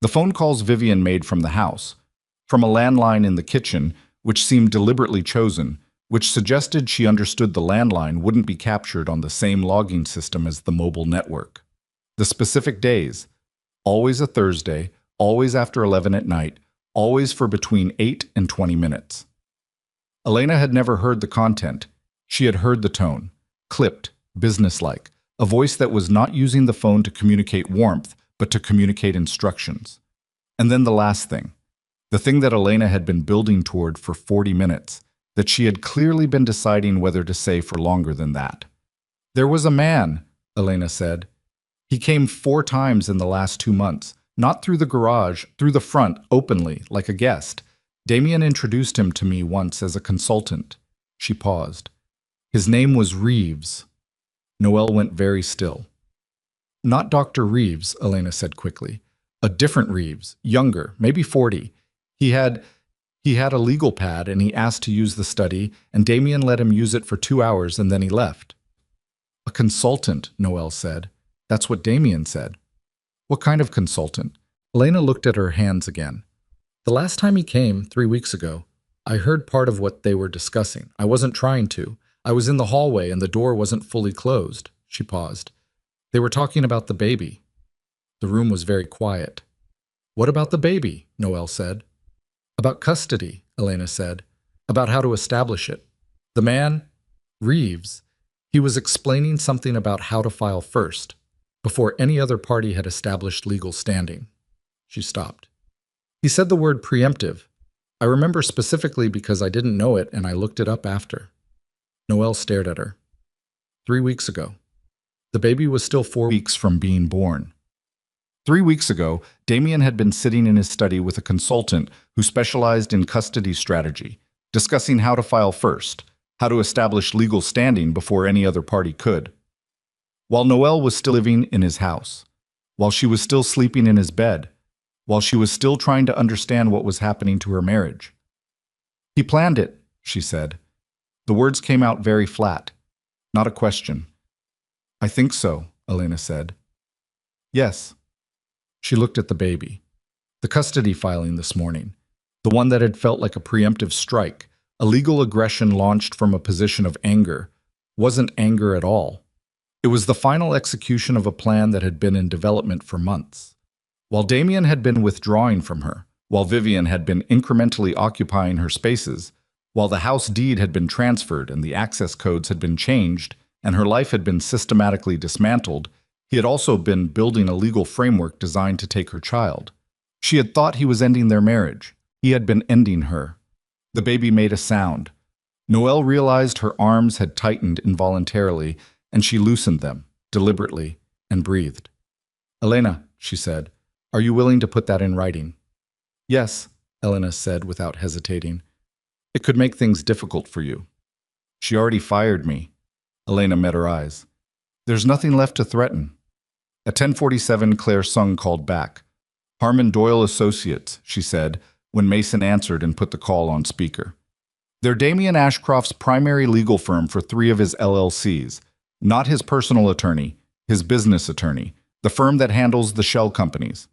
The phone calls Vivian made from the house, from a landline in the kitchen, which seemed deliberately chosen, which suggested she understood the landline wouldn't be captured on the same logging system as the mobile network. The specific days, always a Thursday, always after 11 at night, always for between 8 and 20 minutes. Elena had never heard the content. She had heard the tone, clipped, businesslike, a voice that was not using the phone to communicate warmth, but to communicate instructions. And then the last thing, the thing that Elena had been building toward for 40 minutes, that she had clearly been deciding whether to say for longer than that. There was a man, Elena said. He came 4 times in the last 2 months, not through the garage, through the front, openly, like a guest. Damien introduced him to me once as a consultant. She paused. His name was Reeves. Noelle went very still. Not Dr. Reeves, Elena said quickly. A different Reeves, younger, maybe 40. He He had a legal pad and he asked to use the study, and Damien let him use it for 2 hours and then he left. A consultant, Noelle said. That's what Damien said. What kind of consultant? Elena looked at her hands again. The last time he came, 3 weeks ago, I heard part of what they were discussing. I wasn't trying to. I was in the hallway and the door wasn't fully closed. She paused. They were talking about the baby. The room was very quiet. What about the baby? Noelle said. About custody, Elena said. About how to establish it. The man, Reeves, he was explaining something about how to file first, before any other party had established legal standing. She stopped. He said the word preemptive. I remember specifically because I didn't know it and I looked it up after. Noelle stared at her. 3 weeks ago. The baby was still 4 weeks from being born. 3 weeks ago, Damien had been sitting in his study with a consultant who specialized in custody strategy, discussing how to file first, how to establish legal standing before any other party could. While Noelle was still living in his house, while she was still sleeping in his bed, while she was still trying to understand what was happening to her marriage. He planned it, she said. The words came out very flat, not a question. I think so, Elena said. Yes. She looked at the baby. The custody filing this morning, the one that had felt like a preemptive strike, a legal aggression launched from a position of anger, wasn't anger at all. It was the final execution of a plan that had been in development for months. While Damien had been withdrawing from her, while Vivian had been incrementally occupying her spaces, while the house deed had been transferred and the access codes had been changed and her life had been systematically dismantled, he had also been building a legal framework designed to take her child. She had thought he was ending their marriage. He had been ending her. The baby made a sound. Noelle realized her arms had tightened involuntarily, and she loosened them, deliberately, and breathed. Elena, she said, are you willing to put that in writing? Yes, Elena said without hesitating. It could make things difficult for you. She already fired me. Elena met her eyes. There's nothing left to threaten. At 10:47, Claire Sung called back. Harmon Doyle Associates, she said, when Mason answered and put the call on speaker. They're Damien Ashcroft's primary legal firm for 3 of his LLCs, not his personal attorney, his business attorney, the firm that handles the shell companies.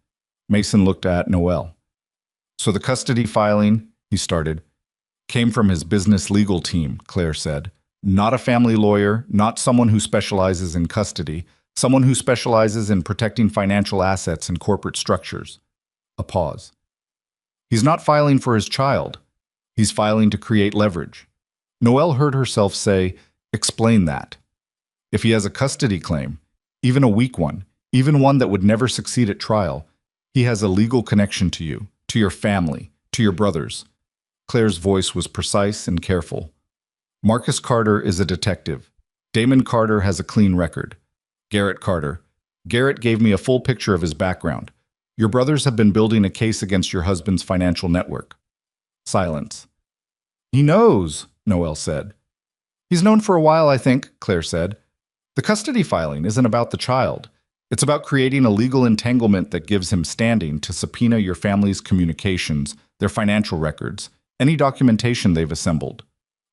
Mason looked at Noelle. So the custody filing, he started, came from his business legal team, Claire said. Not a family lawyer, not someone who specializes in custody, someone who specializes in protecting financial assets and corporate structures. A pause. He's not filing for his child. He's filing to create leverage. Noelle heard herself say, explain that. If he has a custody claim, even a weak one, even one that would never succeed at trial, he has a legal connection to you, to your family, to your brothers. Claire's voice was precise and careful. Marcus Carter is a detective. Damon Carter has a clean record. Garrett Carter. Garrett gave me a full picture of his background. Your brothers have been building a case against your husband's financial network. Silence. He knows, Noelle said. He's known for a while, I think, Claire said. The custody filing isn't about the child. It's about creating a legal entanglement that gives him standing to subpoena your family's communications, their financial records, any documentation they've assembled.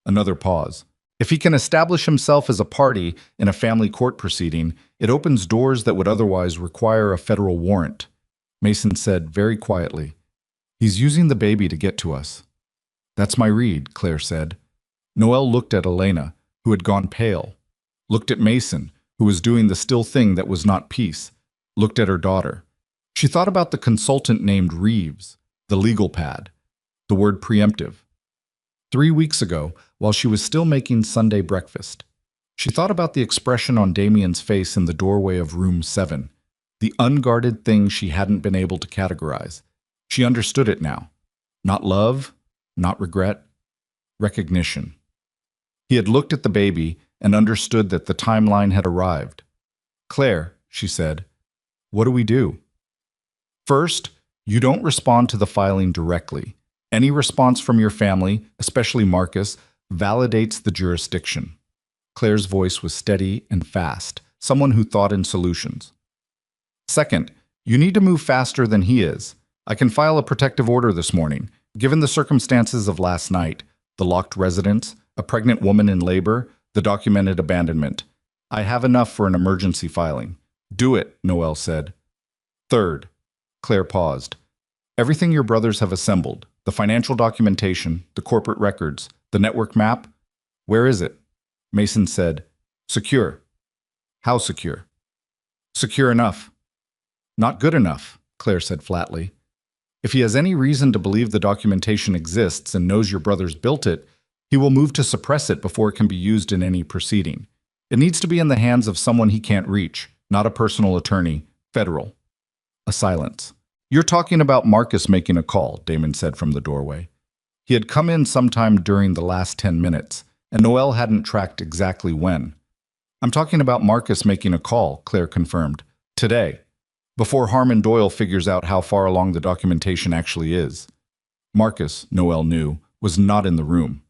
Another pause. If he can establish himself as a party in a family court proceeding, it opens doors that would otherwise require a federal warrant. Mason said very quietly, he's using the baby to get to us. That's my read, Claire said. Noelle looked at Elena, who had gone pale, looked at Mason, who was doing the still thing that was not peace, looked at her daughter. She thought about the consultant named Reeves, the legal pad, the word preemptive. 3 weeks ago, while she was still making Sunday breakfast, she thought about the expression on Damien's face in the doorway of room 7, the unguarded thing she hadn't been able to categorize. She understood it now. Not love, not regret, recognition. He had looked at the baby and understood that the timeline had arrived. Claire, she said, what do we do? First, you don't respond to the filing directly. Any response from your family, especially Marcus, validates the jurisdiction. Claire's voice was steady and fast, someone who thought in solutions. Second, you need to move faster than he is. I can file a protective order this morning. Given the circumstances of last night, the locked residence, a pregnant woman in labor, the documented abandonment, I have enough for an emergency filing. Do it, Noel said. Third, Claire paused. Everything your brothers have assembled, the financial documentation, the corporate records, the network map, where is it? Mason said, secure. How secure? Secure enough. Not good enough, Claire said flatly. If he has any reason to believe the documentation exists and knows your brothers built it, he will move to suppress it before it can be used in any proceeding. It needs to be in the hands of someone he can't reach, not a personal attorney, federal. A silence. You're talking about Marcus making a call, Damon said from the doorway. He had come in sometime during the last 10 minutes, and Noel hadn't tracked exactly when. I'm talking about Marcus making a call, Claire confirmed. Today. Before Harmon Doyle figures out how far along the documentation actually is. Marcus, Noel knew, was not in the room.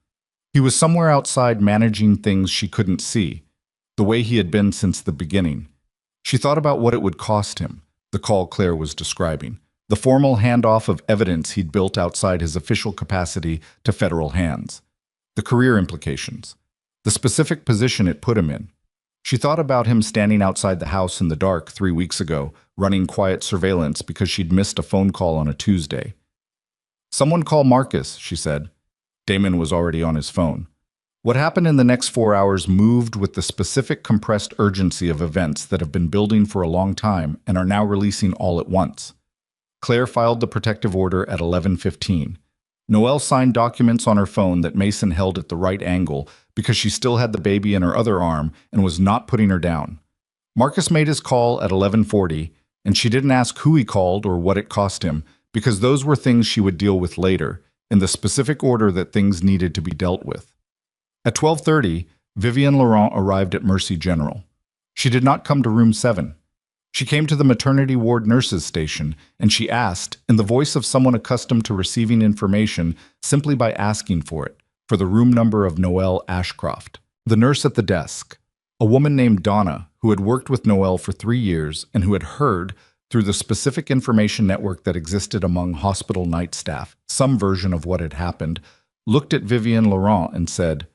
He was somewhere outside managing things she couldn't see, the way he had been since the beginning. She thought about what it would cost him, the call Claire was describing, the formal handoff of evidence he'd built outside his official capacity to federal hands, the career implications, the specific position it put him in. She thought about him standing outside the house in the dark 3 weeks ago, running quiet surveillance because she'd missed a phone call on a Tuesday. Someone call Marcus, she said. Damon was already on his phone. What happened in the next 4 hours moved with the specific compressed urgency of events that have been building for a long time and are now releasing all at once. Claire filed the protective order at 11:15. Noelle signed documents on her phone that Mason held at the right angle because she still had the baby in her other arm and was not putting her down. Marcus made his call at 11:40, and she didn't ask who he called or what it cost him, because those were things she would deal with later, in the specific order that things needed to be dealt with. At 12:30, Vivian Laurent arrived at Mercy General. She did not come to room 7. She came to the maternity ward nurses station, and she asked, in the voice of someone accustomed to receiving information simply by asking for it, for the room number of Noelle Ashcroft. The nurse at the desk, a woman named Donna, who had worked with Noelle for 3 years and who had heard, through the specific information network that existed among hospital night staff, some version of what had happened, looked at Vivian Laurent and said,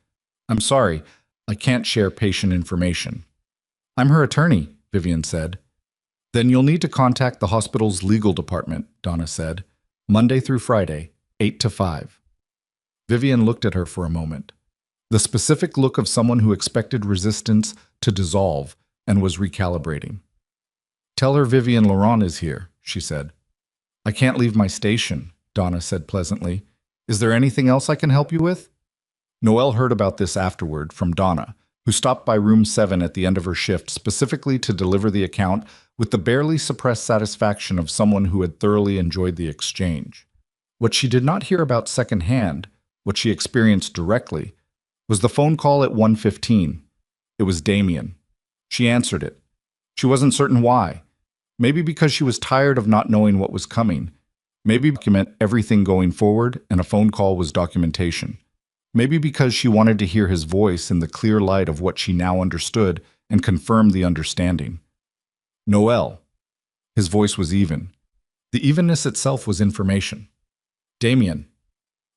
"I'm sorry, I can't share patient information." "I'm her attorney," Vivian said. "Then you'll need to contact the hospital's legal department," Donna said. "Monday through Friday, 8 to 5. Vivian looked at her for a moment. The specific look of someone who expected resistance to dissolve and was recalibrating. "Tell her Vivian Laurent is here," she said. "I can't leave my station," Donna said pleasantly. "Is there anything else I can help you with?" Noelle heard about this afterward from Donna, who stopped by room 7 at the end of her shift specifically to deliver the account with the barely suppressed satisfaction of someone who had thoroughly enjoyed the exchange. What she did not hear about secondhand, what she experienced directly, was the phone call at 1:15. It was Damien. She answered it. She wasn't certain why. Maybe because she was tired of not knowing what was coming. Maybe document everything going forward, and a phone call was documentation. Maybe because she wanted to hear his voice in the clear light of what she now understood and confirm the understanding. "Noelle." His voice was even. The evenness itself was information. "Damien,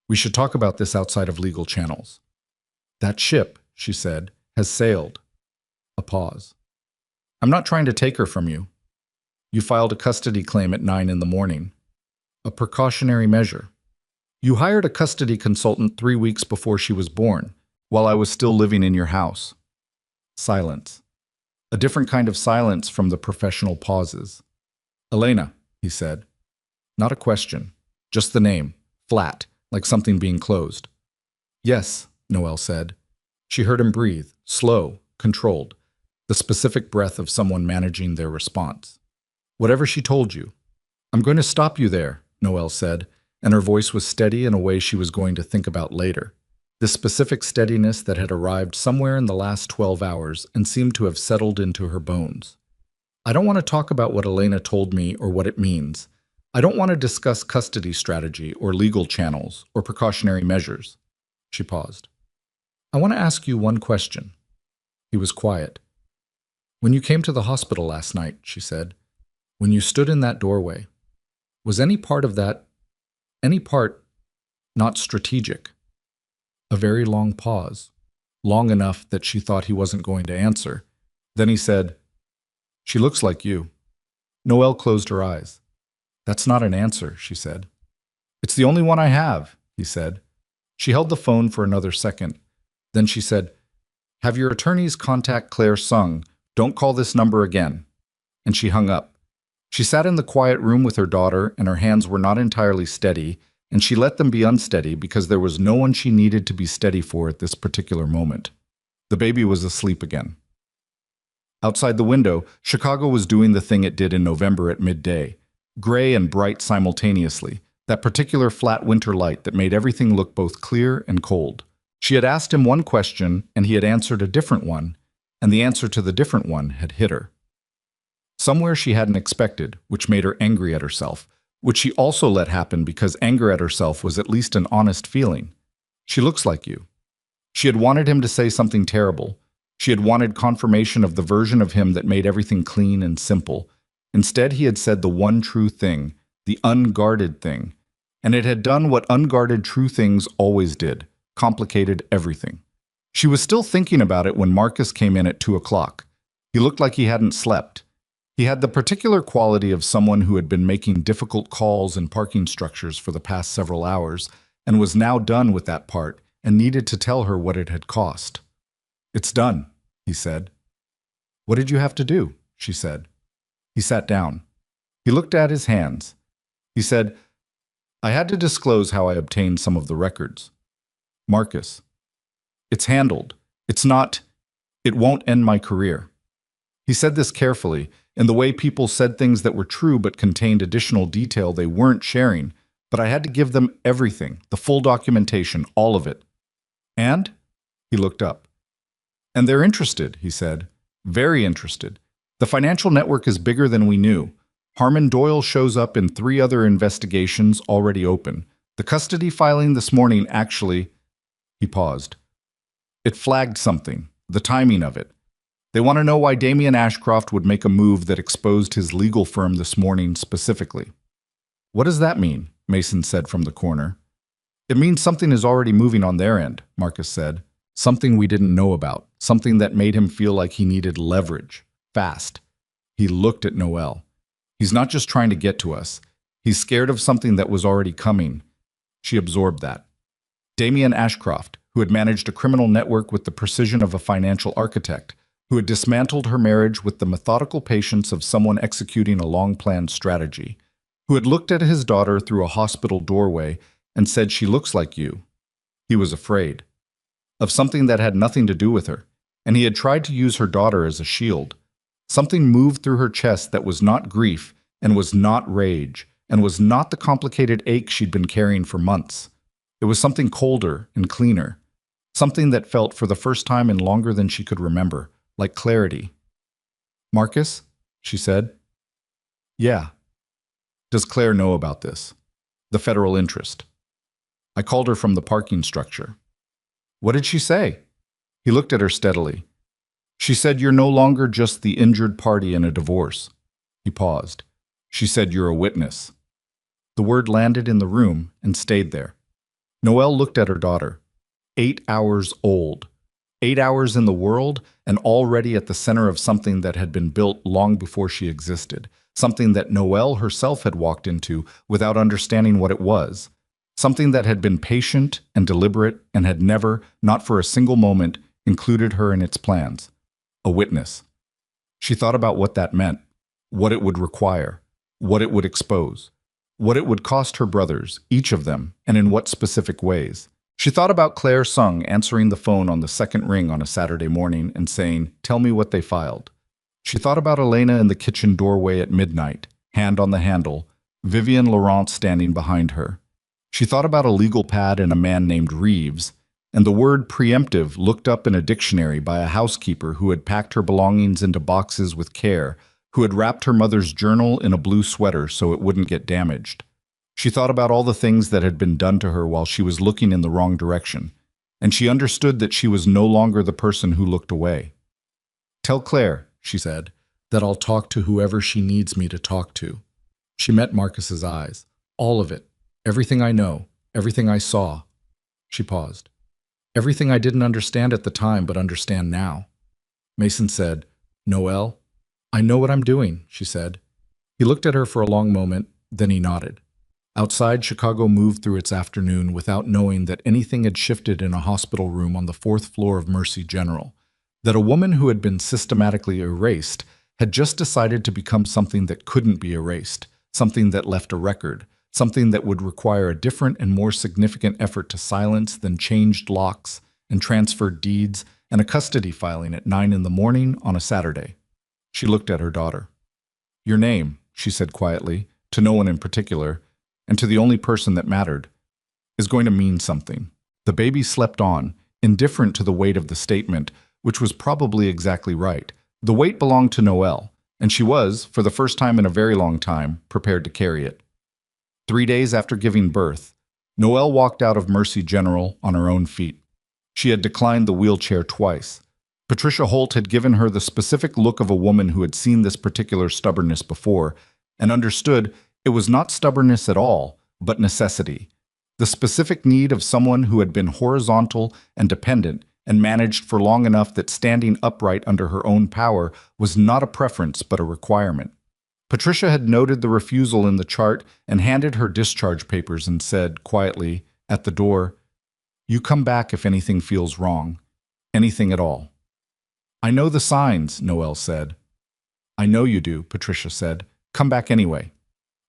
we should talk about this outside of legal channels." "That ship," she said, "has sailed." A pause. "I'm not trying to take her from you. You filed a custody claim at 9 in the morning. A precautionary measure. You hired a custody consultant 3 weeks before she was born, while I was still living in your house." Silence. A different kind of silence from the professional pauses. "Elena," he said. Not a question, just the name, flat, like something being closed. "Yes," Noelle said. She heard him breathe, slow, controlled, the specific breath of someone managing their response. "Whatever she told you." "I'm going to stop you there," Noelle said, and her voice was steady in a way she was going to think about later. This specific steadiness that had arrived somewhere in the last 12 hours and seemed to have settled into her bones. "I don't want to talk about what Elena told me or what it means. I don't want to discuss custody strategy or legal channels or precautionary measures." She paused. "I want to ask you one question." He was quiet. "When you came to the hospital last night," she said, "when you stood in that doorway, was any part not strategic. A very long pause, long enough that she thought he wasn't going to answer. Then he said, "She looks like you." Noelle closed her eyes. "That's not an answer," she said. "It's the only one I have," he said. She held the phone for another second. Then she said, "Have your attorneys contact Claire Sung. Don't call this number again." And she hung up. She sat in the quiet room with her daughter, and her hands were not entirely steady, and she let them be unsteady because there was no one she needed to be steady for at this particular moment. The baby was asleep again. Outside the window, Chicago was doing the thing it did in November at midday, gray and bright simultaneously, that particular flat winter light that made everything look both clear and cold. She had asked him one question, and he had answered a different one, and the answer to the different one had hit her. Somewhere she hadn't expected, which made her angry at herself, which she also let happen because anger at herself was at least an honest feeling. "She looks like you." She had wanted him to say something terrible. She had wanted confirmation of the version of him that made everything clean and simple. Instead, he had said the one true thing, the unguarded thing, and it had done what unguarded true things always did, complicated everything. She was still thinking about it when Marcus came in at 2 o'clock. He looked like he hadn't slept. He had the particular quality of someone who had been making difficult calls in parking structures for the past several hours and was now done with that part and needed to tell her what it had cost. "It's done," he said. "What did you have to do?" she said. He sat down. He looked at his hands. He said, "I had to disclose how I obtained some of the records." "Marcus, it's handled. It won't end my career." He said this carefully, in the way people said things that were true but contained additional detail they weren't sharing, but I had to give them everything, the full documentation, all of it. "And?" He looked up. "And they're interested," he said. "Very interested. The financial network is bigger than we knew. Harmon Doyle shows up in 3 other investigations already open. The custody filing this morning actually—" He paused. "It flagged something, the timing of it. They want to know why Damian Ashcroft would make a move that exposed his legal firm this morning specifically." "What does that mean?" Mason said from the corner. "It means something is already moving on their end," Marcus said. "Something we didn't know about, something that made him feel like he needed leverage, fast." He looked at Noelle. "He's not just trying to get to us. He's scared of something that was already coming." She absorbed that. Damian Ashcroft, who had managed a criminal network with the precision of a financial architect, who had dismantled her marriage with the methodical patience of someone executing a long-planned strategy, who had looked at his daughter through a hospital doorway and said, "She looks like you." He was afraid of something that had nothing to do with her, and he had tried to use her daughter as a shield. Something moved through her chest that was not grief and was not rage and was not the complicated ache she'd been carrying for months. It was something colder and cleaner, something that felt for the first time in longer than she could remember, like clarity. "Marcus?" she said. "Yeah." "Does Claire know about this? The federal interest?" "I called her from the parking structure." "What did she say?" He looked at her steadily. "She said you're no longer just the injured party in a divorce." He paused. "She said you're a witness." The word landed in the room and stayed there. Noelle looked at her daughter. 8 hours old. 8 hours in the world and already at the center of something that had been built long before she existed. Something that Noelle herself had walked into without understanding what it was. Something that had been patient and deliberate and had never, not for a single moment, included her in its plans. A witness. She thought about what that meant, what it would require, what it would expose, what it would cost her brothers, each of them, and in what specific ways. She thought about Claire Sung answering the phone on the second ring on a Saturday morning and saying, "Tell me what they filed." She thought about Elena in the kitchen doorway at midnight, hand on the handle, Vivian Laurent standing behind her. She thought about a legal pad and a man named Reeves, and the word preemptive looked up in a dictionary by a housekeeper who had packed her belongings into boxes with care, who had wrapped her mother's journal in a blue sweater so it wouldn't get damaged. She thought about all the things that had been done to her while she was looking in the wrong direction, and she understood that she was no longer the person who looked away. "Tell Claire," she said, "that I'll talk to whoever she needs me to talk to." She met Marcus's eyes. "All of it. Everything I know. Everything I saw. She paused. Everything I didn't understand at the time but understand now. Mason said, Noelle, I know what I'm doing, she said. He looked at her for a long moment, then he nodded. Outside, Chicago moved through its afternoon without knowing that anything had shifted in a hospital room on the 4th floor of Mercy General, that a woman who had been systematically erased had just decided to become something that couldn't be erased, something that left a record, something that would require a different and more significant effort to silence than changed locks and transferred deeds and a custody filing at 9 in the morning on a Saturday. She looked at her daughter. Your name, she said quietly, to no one in particular, and to the only person that mattered, is going to mean something. The baby slept on, indifferent to the weight of the statement, which was probably exactly right. The weight belonged to Noelle, and she was, for the first time in a very long time, prepared to carry it. 3 days after giving birth, Noelle walked out of Mercy General on her own feet. She had declined the wheelchair twice. Patricia Holt had given her the specific look of a woman who had seen this particular stubbornness before and understood it was not stubbornness at all, but necessity. The specific need of someone who had been horizontal and dependent and managed for long enough that standing upright under her own power was not a preference but a requirement. Patricia had noted the refusal in the chart and handed her discharge papers and said, quietly, at the door, You come back if anything feels wrong. Anything at all. I know the signs, Noelle said. I know you do, Patricia said. Come back anyway.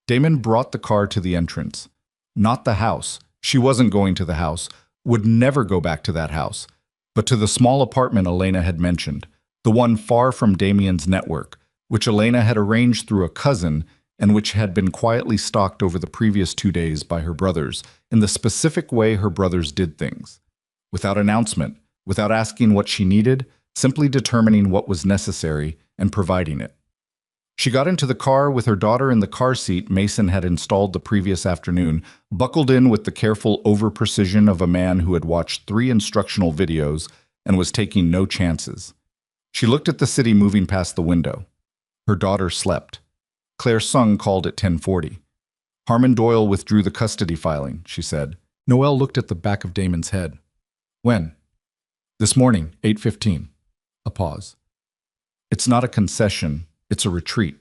Damon brought the car to the entrance. Not the house. She wasn't going to the house, would never go back to that house, but to the small apartment Elena had mentioned, the one far from Damien's network, which Elena had arranged through a cousin and which had been quietly stalked over the previous 2 days by her brothers in the specific way her brothers did things. Without announcement, without asking what she needed, simply determining what was necessary and providing it. She got into the car with her daughter in the car seat Mason had installed the previous afternoon, buckled in with the careful over-precision of a man who had watched 3 instructional videos and was taking no chances. She looked at the city moving past the window. Her daughter slept. Claire Sung called at 10:40. Harmon Doyle withdrew the custody filing, she said. Noelle looked at the back of Damon's head. When? This morning, 8:15. A pause. It's not a concession. It's a retreat.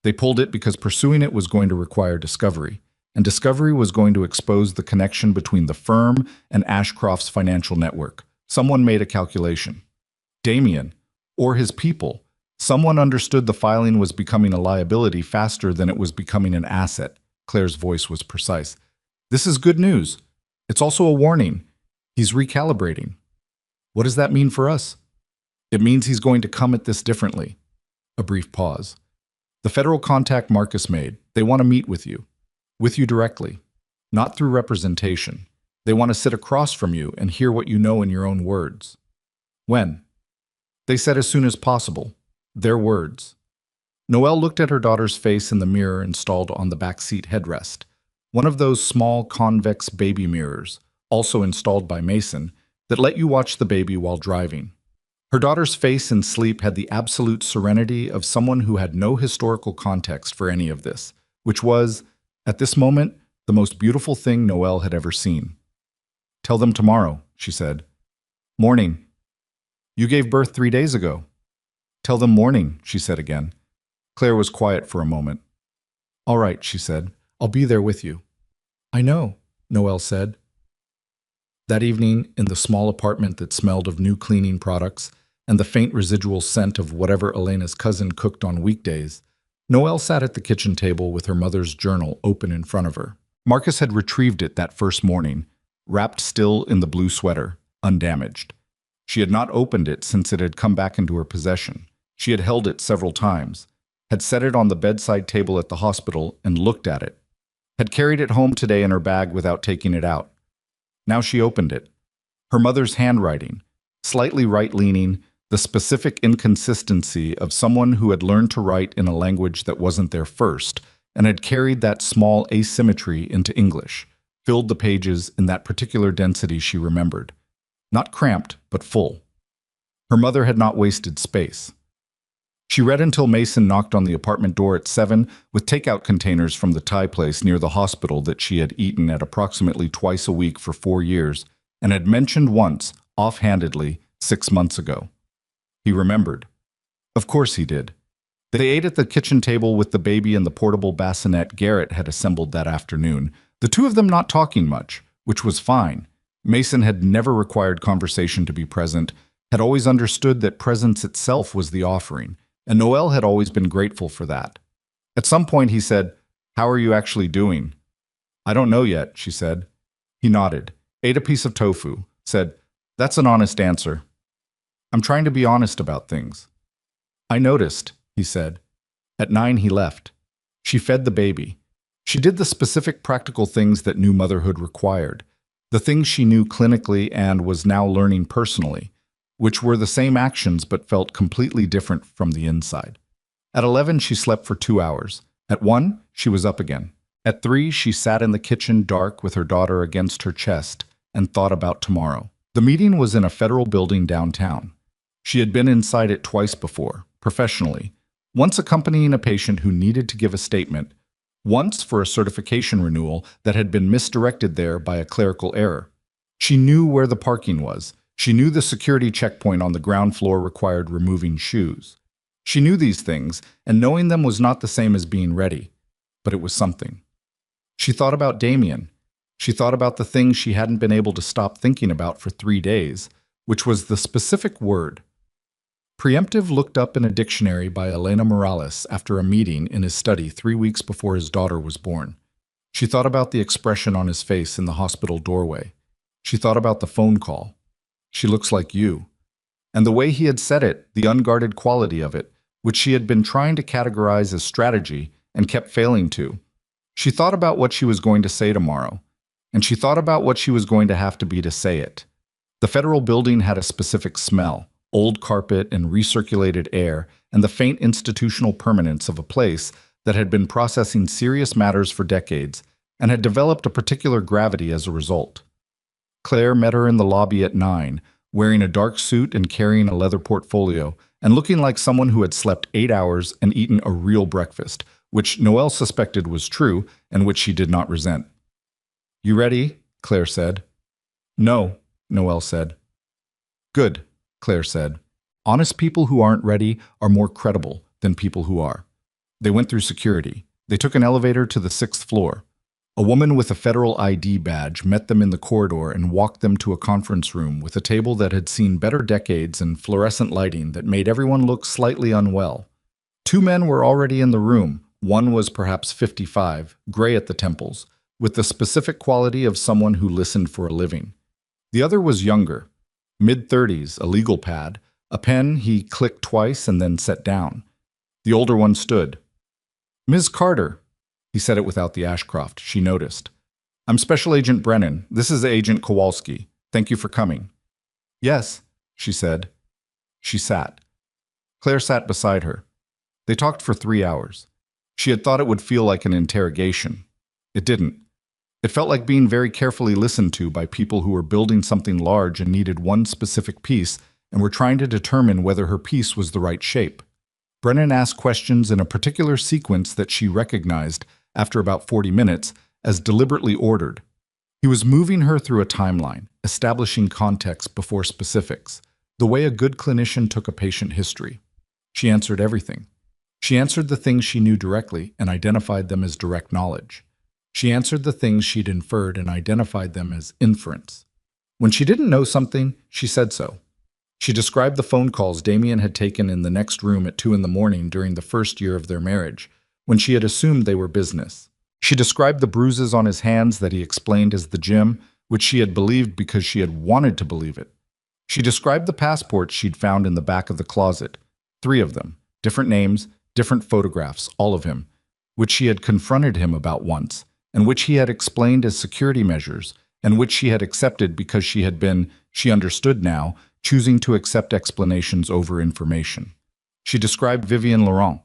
They pulled it because pursuing it was going to require discovery, and discovery was going to expose the connection between the firm and Ashcroft's financial network. Someone made a calculation. Damien, or his people, someone understood the filing was becoming a liability faster than it was becoming an asset. Claire's voice was precise. This is good news. It's also a warning. He's recalibrating. What does that mean for us? It means he's going to come at this differently. A brief pause. The federal contact Marcus made, they want to meet with you directly, not through representation. They want to sit across from you and hear what you know in your own words. When? They said as soon as possible. Their words. Noelle looked at her daughter's face in the mirror installed on the back seat headrest, one of those small convex baby mirrors, also installed by Mason, that let you watch the baby while driving. Her daughter's face in sleep had the absolute serenity of someone who had no historical context for any of this, which was, at this moment, the most beautiful thing Noelle had ever seen. Tell them tomorrow, she said. Morning. You gave birth 3 days ago. Tell them morning, she said again. Claire was quiet for a moment. All right, she said. I'll be there with you. I know, Noelle said. That evening, in the small apartment that smelled of new cleaning products and the faint residual scent of whatever Elena's cousin cooked on weekdays, Noelle sat at the kitchen table with her mother's journal open in front of her. Marcus had retrieved it that first morning, wrapped still in the blue sweater, undamaged. She had not opened it since it had come back into her possession. She had held it several times, had set it on the bedside table at the hospital and looked at it, had carried it home today in her bag without taking it out. Now she opened it. Her mother's handwriting, slightly right-leaning, the specific inconsistency of someone who had learned to write in a language that wasn't their first and had carried that small asymmetry into English, filled the pages in that particular density she remembered. Not cramped, but full. Her mother had not wasted space. She read until Mason knocked on the apartment door at 7 with takeout containers from the Thai place near the hospital that she had eaten at approximately twice a week for 4 years and had mentioned once, offhandedly, 6 months ago. He remembered. Of course he did. They ate at the kitchen table with the baby and the portable bassinet Garrett had assembled that afternoon, the two of them not talking much, which was fine. Mason had never required conversation to be present, had always understood that presence itself was the offering, and Noelle had always been grateful for that. At some point he said, "How are you actually doing?" "I don't know yet," she said. He nodded, ate a piece of tofu, said, "That's an honest answer. I'm trying to be honest about things." "I noticed," he said. At 9 he left. She fed the baby. She did the specific practical things that new motherhood required, the things she knew clinically and was now learning personally, which were the same actions but felt completely different from the inside. At 11 she slept for 2 hours. At 1 she was up again. At 3 she sat in the kitchen dark with her daughter against her chest and thought about tomorrow. The meeting was in a federal building downtown. She had been inside it twice before, professionally, once accompanying a patient who needed to give a statement, once for a certification renewal that had been misdirected there by a clerical error. She knew where the parking was. She knew the security checkpoint on the ground floor required removing shoes. She knew these things, and knowing them was not the same as being ready, but it was something. She thought about Damien. She thought about the things she hadn't been able to stop thinking about for 3 days, which was the specific word. Preemptive looked up in a dictionary by Elena Morales after a meeting in his study 3 weeks before his daughter was born. She thought about the expression on his face in the hospital doorway. She thought about the phone call. "She looks like you." And the way he had said it, the unguarded quality of it, which she had been trying to categorize as strategy and kept failing to. She thought about what she was going to say tomorrow, and she thought about what she was going to have to be to say it. The federal building had a specific smell. Old carpet and recirculated air, and the faint institutional permanence of a place that had been processing serious matters for decades and had developed a particular gravity as a result. Claire met her in the lobby at 9, wearing a dark suit and carrying a leather portfolio, and looking like someone who had slept 8 hours and eaten a real breakfast, which Noelle suspected was true and which she did not resent. "You ready?" Claire said. "No," Noelle said. "Good," Claire said. "Honest people who aren't ready are more credible than people who are." They went through security. They took an elevator to the 6th floor. A woman with a federal ID badge met them in the corridor and walked them to a conference room with a table that had seen better decades and fluorescent lighting that made everyone look slightly unwell. 2 men were already in the room. One was perhaps 55, gray at the temples, with the specific quality of someone who listened for a living. The other was younger. Mid-30s, a legal pad, a pen he clicked twice and then set down. The older one stood. "Ms. Carter," he said it without the Ashcroft, she noticed. "I'm Special Agent Brennan. This is Agent Kowalski. Thank you for coming." "Yes," she said. She sat. Claire sat beside her. They talked for 3 hours. She had thought it would feel like an interrogation. It didn't. It felt like being very carefully listened to by people who were building something large and needed one specific piece and were trying to determine whether her piece was the right shape. Brennan asked questions in a particular sequence that she recognized, after about 40 minutes, as deliberately ordered. He was moving her through a timeline, establishing context before specifics, the way a good clinician took a patient history. She answered everything. She answered the things she knew directly and identified them as direct knowledge. She answered the things she'd inferred and identified them as inference. When she didn't know something, she said so. She described the phone calls Damien had taken in the next room at 2 in the morning during the first year of their marriage, when she had assumed they were business. She described the bruises on his hands that he explained as the gym, which she had believed because she had wanted to believe it. She described the passports she'd found in the back of the closet, 3 of them, different names, different photographs, all of him, which she had confronted him about once, and which he had explained as security measures, and which she had accepted because she had been, she understood now, choosing to accept explanations over information. She described Vivian Laurent.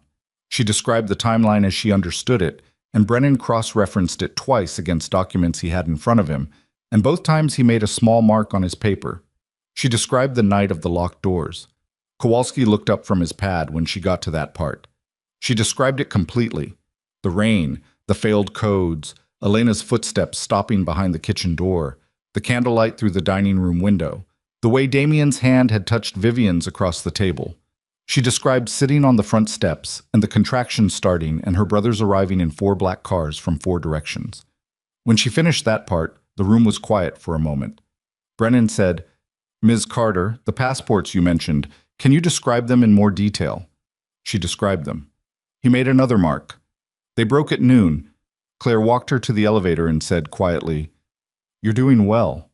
She described the timeline as she understood it, and Brennan cross-referenced it twice against documents he had in front of him, and both times he made a small mark on his paper. She described the night of the locked doors. Kowalski looked up from his pad when she got to that part. She described it completely. The rain, the failed codes, Elena's footsteps stopping behind the kitchen door, the candlelight through the dining room window, the way Damien's hand had touched Vivian's across the table. She described sitting on the front steps and the contractions starting and her brothers arriving in 4 black cars from 4 directions. When she finished that part, the room was quiet for a moment. Brennan said, "Ms. Carter, the passports you mentioned, can you describe them in more detail?" She described them. He made another mark. They broke at noon. Claire walked her to the elevator and said quietly, "You're doing well."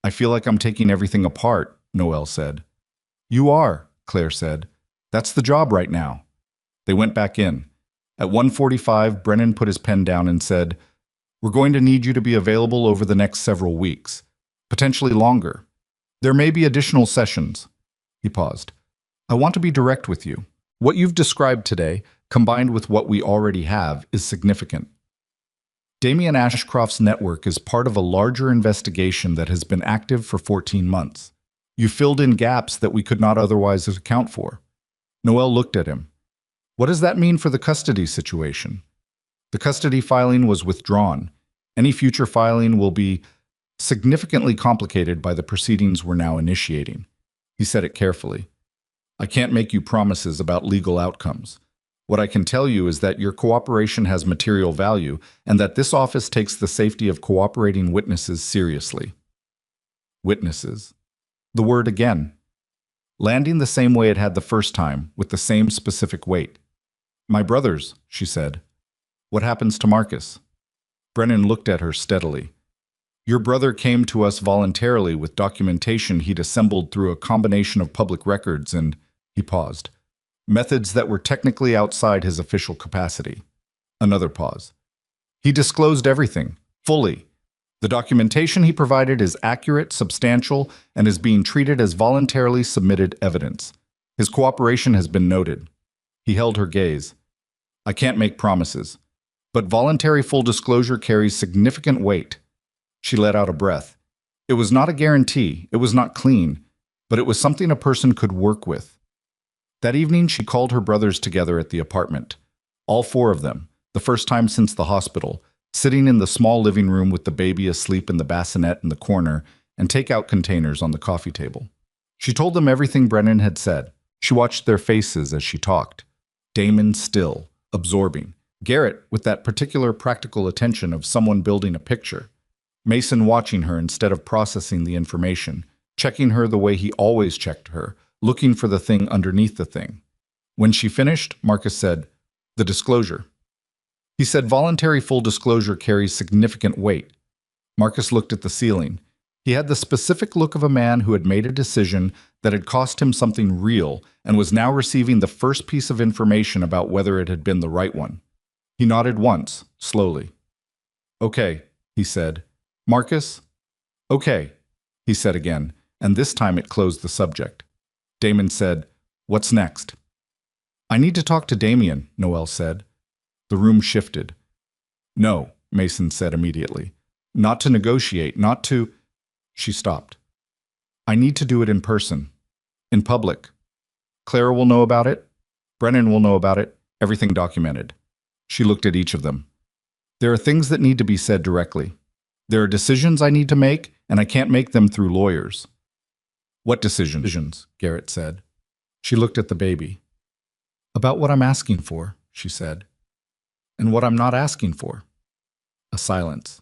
"I feel like I'm taking everything apart," Noel said. "You are," Claire said. "That's the job right now." They went back in. At 1:45, Brennan put his pen down and said, "We're going to need you to be available over the next several weeks, potentially longer. There may be additional sessions." He paused. "I want to be direct with you. What you've described today, combined with what we already have, is significant. Damien Ashcroft's network is part of a larger investigation that has been active for 14 months. You filled in gaps that we could not otherwise account for." Noel looked at him. "What does that mean for the custody situation?" "The custody filing was withdrawn. Any future filing will be significantly complicated by the proceedings we're now initiating." He said it carefully. "I can't make you promises about legal outcomes. What I can tell you is that your cooperation has material value and that this office takes the safety of cooperating witnesses seriously." Witnesses. The word again. Landing the same way it had the first time, with the same specific weight. "My brothers," she said. "What happens to Marcus?" Brennan looked at her steadily. "Your brother came to us voluntarily with documentation he'd assembled through a combination of public records and," he paused, "methods that were technically outside his official capacity." Another pause. "He disclosed everything, fully. The documentation he provided is accurate, substantial, and is being treated as voluntarily submitted evidence. His cooperation has been noted." He held her gaze. "I can't make promises, but voluntary full disclosure carries significant weight." She let out a breath. It was not a guarantee, it was not clean, but it was something a person could work with. That evening, she called her brothers together at the apartment. All 4 of them, the first time since the hospital, sitting in the small living room with the baby asleep in the bassinet in the corner and takeout containers on the coffee table. She told them everything Brennan had said. She watched their faces as she talked. Damon still, absorbing. Garrett with that particular practical attention of someone building a picture. Mason watching her instead of processing the information, checking her the way he always checked her, looking for the thing underneath the thing. When she finished, Marcus said, "The disclosure." He said voluntary full disclosure carries significant weight. Marcus looked at the ceiling. He had the specific look of a man who had made a decision that had cost him something real and was now receiving the first piece of information about whether it had been the right one. He nodded once, slowly. "Okay," he said. "Marcus?" "Okay," he said again, and this time it closed the subject. Damon said, "What's next?" "I need to talk to Damien," Noel said. The room shifted. "No," Mason said immediately. "Not to negotiate, not to—" She stopped. "I need to do it in person. In public. Clara will know about it. Brennan will know about it. Everything documented." She looked at each of them. "There are things that need to be said directly. There are decisions I need to make, and I can't make them through lawyers." "What decisions?" Garrett said. She looked at the baby. "About what I'm asking for," she said. "And what I'm not asking for." A silence.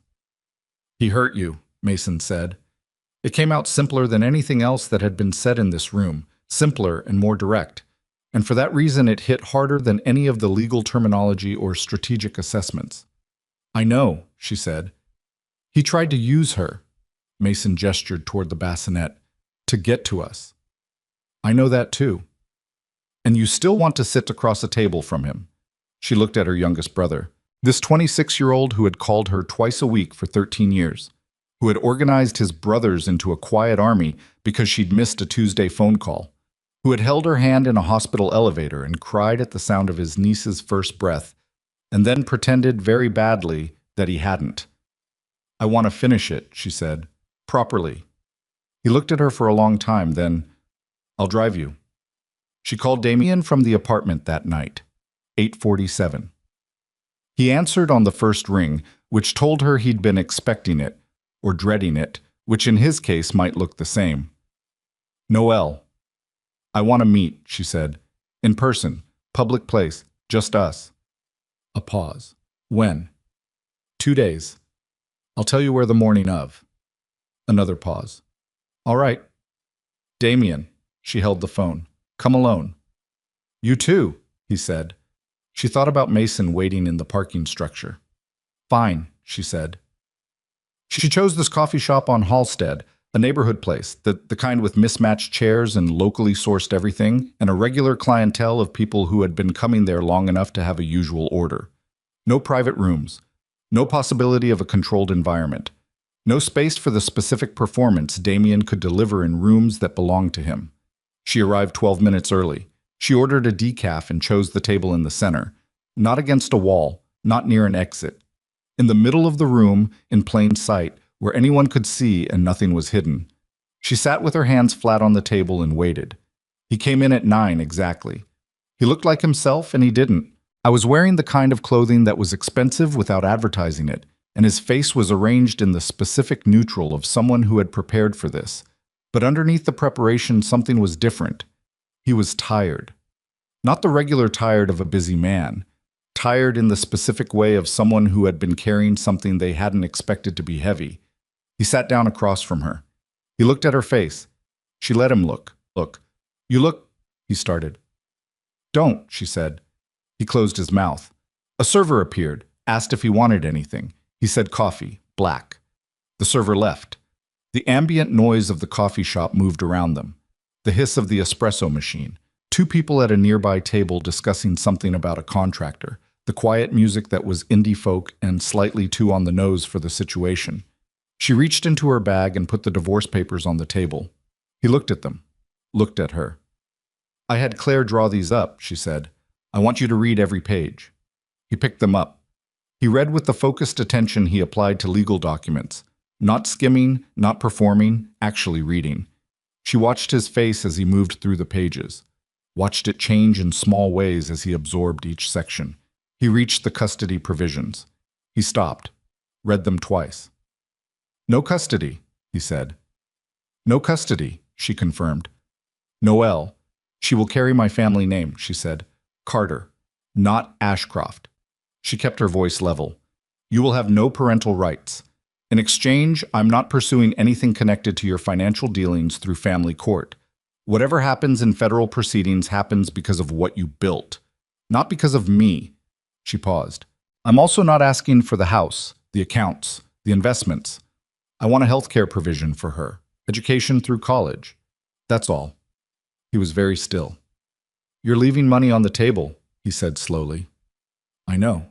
"He hurt you," Mason said. It came out simpler than anything else that had been said in this room, simpler and more direct. And for that reason it hit harder than any of the legal terminology or strategic assessments. "I know," she said. "He tried to use her," Mason gestured toward the bassinet, "to get to us." "I know that too." "And you still want to sit across a table from him." She looked at her youngest brother, this 26-year-old who had called her twice a week for 13 years, who had organized his brothers into a quiet army because she'd missed a Tuesday phone call, who had held her hand in a hospital elevator and cried at the sound of his niece's first breath, and then pretended very badly that he hadn't. "I want to finish it," she said, "properly." He looked at her for a long time, then, "I'll drive you." She called Damien from the apartment that night, 8:47. He answered on the first ring, which told her he'd been expecting it, or dreading it, which in his case might look the same. Noelle. I want to meet, she said. In person, public place, just us. A pause. When? 2 days. I'll tell you where the morning of. Another pause. All right. Damien. She held the phone. Come alone. You too, he said. She thought about Mason waiting in the parking structure. Fine, she said. She chose this coffee shop on Halstead, a neighborhood place, the kind with mismatched chairs and locally sourced everything, and a regular clientele of people who had been coming there long enough to have a usual order. No private rooms. No possibility of a controlled environment. No space for the specific performance Damien could deliver in rooms that belonged to him. She arrived 12 minutes early. She ordered a decaf and chose the table in the center. Not against a wall, not near an exit. In the middle of the room, in plain sight, where anyone could see and nothing was hidden. She sat with her hands flat on the table and waited. He came in at 9 exactly. He looked like himself and he didn't. I was wearing the kind of clothing that was expensive without advertising it, and his face was arranged in the specific neutral of someone who had prepared for this. But underneath the preparation, something was different. He was tired. Not the regular tired of a busy man. Tired in the specific way of someone who had been carrying something they hadn't expected to be heavy. He sat down across from her. He looked at her face. She let him look. Look. You look, he started. Don't, she said. He closed his mouth. A server appeared, asked if he wanted anything. He said coffee, black. The server left. The ambient noise of the coffee shop moved around them. The hiss of the espresso machine. 2 people at a nearby table discussing something about a contractor. The quiet music that was indie folk and slightly too on the nose for the situation. She reached into her bag and put the divorce papers on the table. He looked at them. Looked at her. I had Claire draw these up, she said. I want you to read every page. He picked them up. He read with the focused attention he applied to legal documents. Not skimming, not performing, actually reading. She watched his face as he moved through the pages. Watched it change in small ways as he absorbed each section. He reached the custody provisions. He stopped. Read them twice. No custody, he said. No custody, she confirmed. Noelle. She will carry my family name, she said. Carter, not Ashcroft. She kept her voice level. You will have no parental rights. In exchange, I'm not pursuing anything connected to your financial dealings through family court. Whatever happens in federal proceedings happens because of what you built, not because of me. She paused. I'm also not asking for the house, the accounts, the investments. I want a healthcare provision for her, education through college. That's all. He was very still. You're leaving money on the table, he said slowly. I know.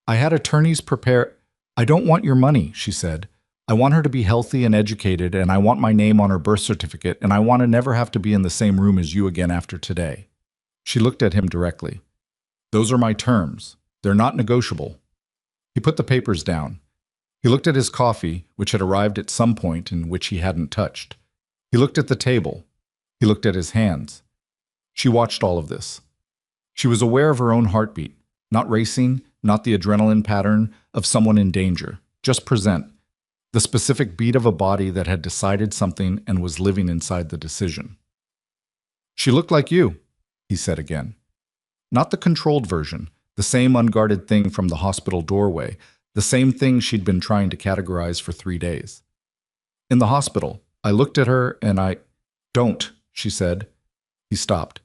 I had attorneys prepare. I don't want your money, she said. I want her to be healthy and educated, and I want my name on her birth certificate, and I want to never have to be in the same room as you again after today. She looked at him directly. Those are my terms. They're not negotiable. He put the papers down. He looked at his coffee, which had arrived at some point and which he hadn't touched. He looked at the table. He looked at his hands. She watched all of this. She was aware of her own heartbeat, not racing, not the adrenaline pattern of someone in danger, just present, the specific beat of a body that had decided something and was living inside the decision. She looked like you, he said again. Not the controlled version, the same unguarded thing from the hospital doorway, the same thing she'd been trying to categorize for 3 days. In the hospital, I looked at her and Don't, she said. He stopped.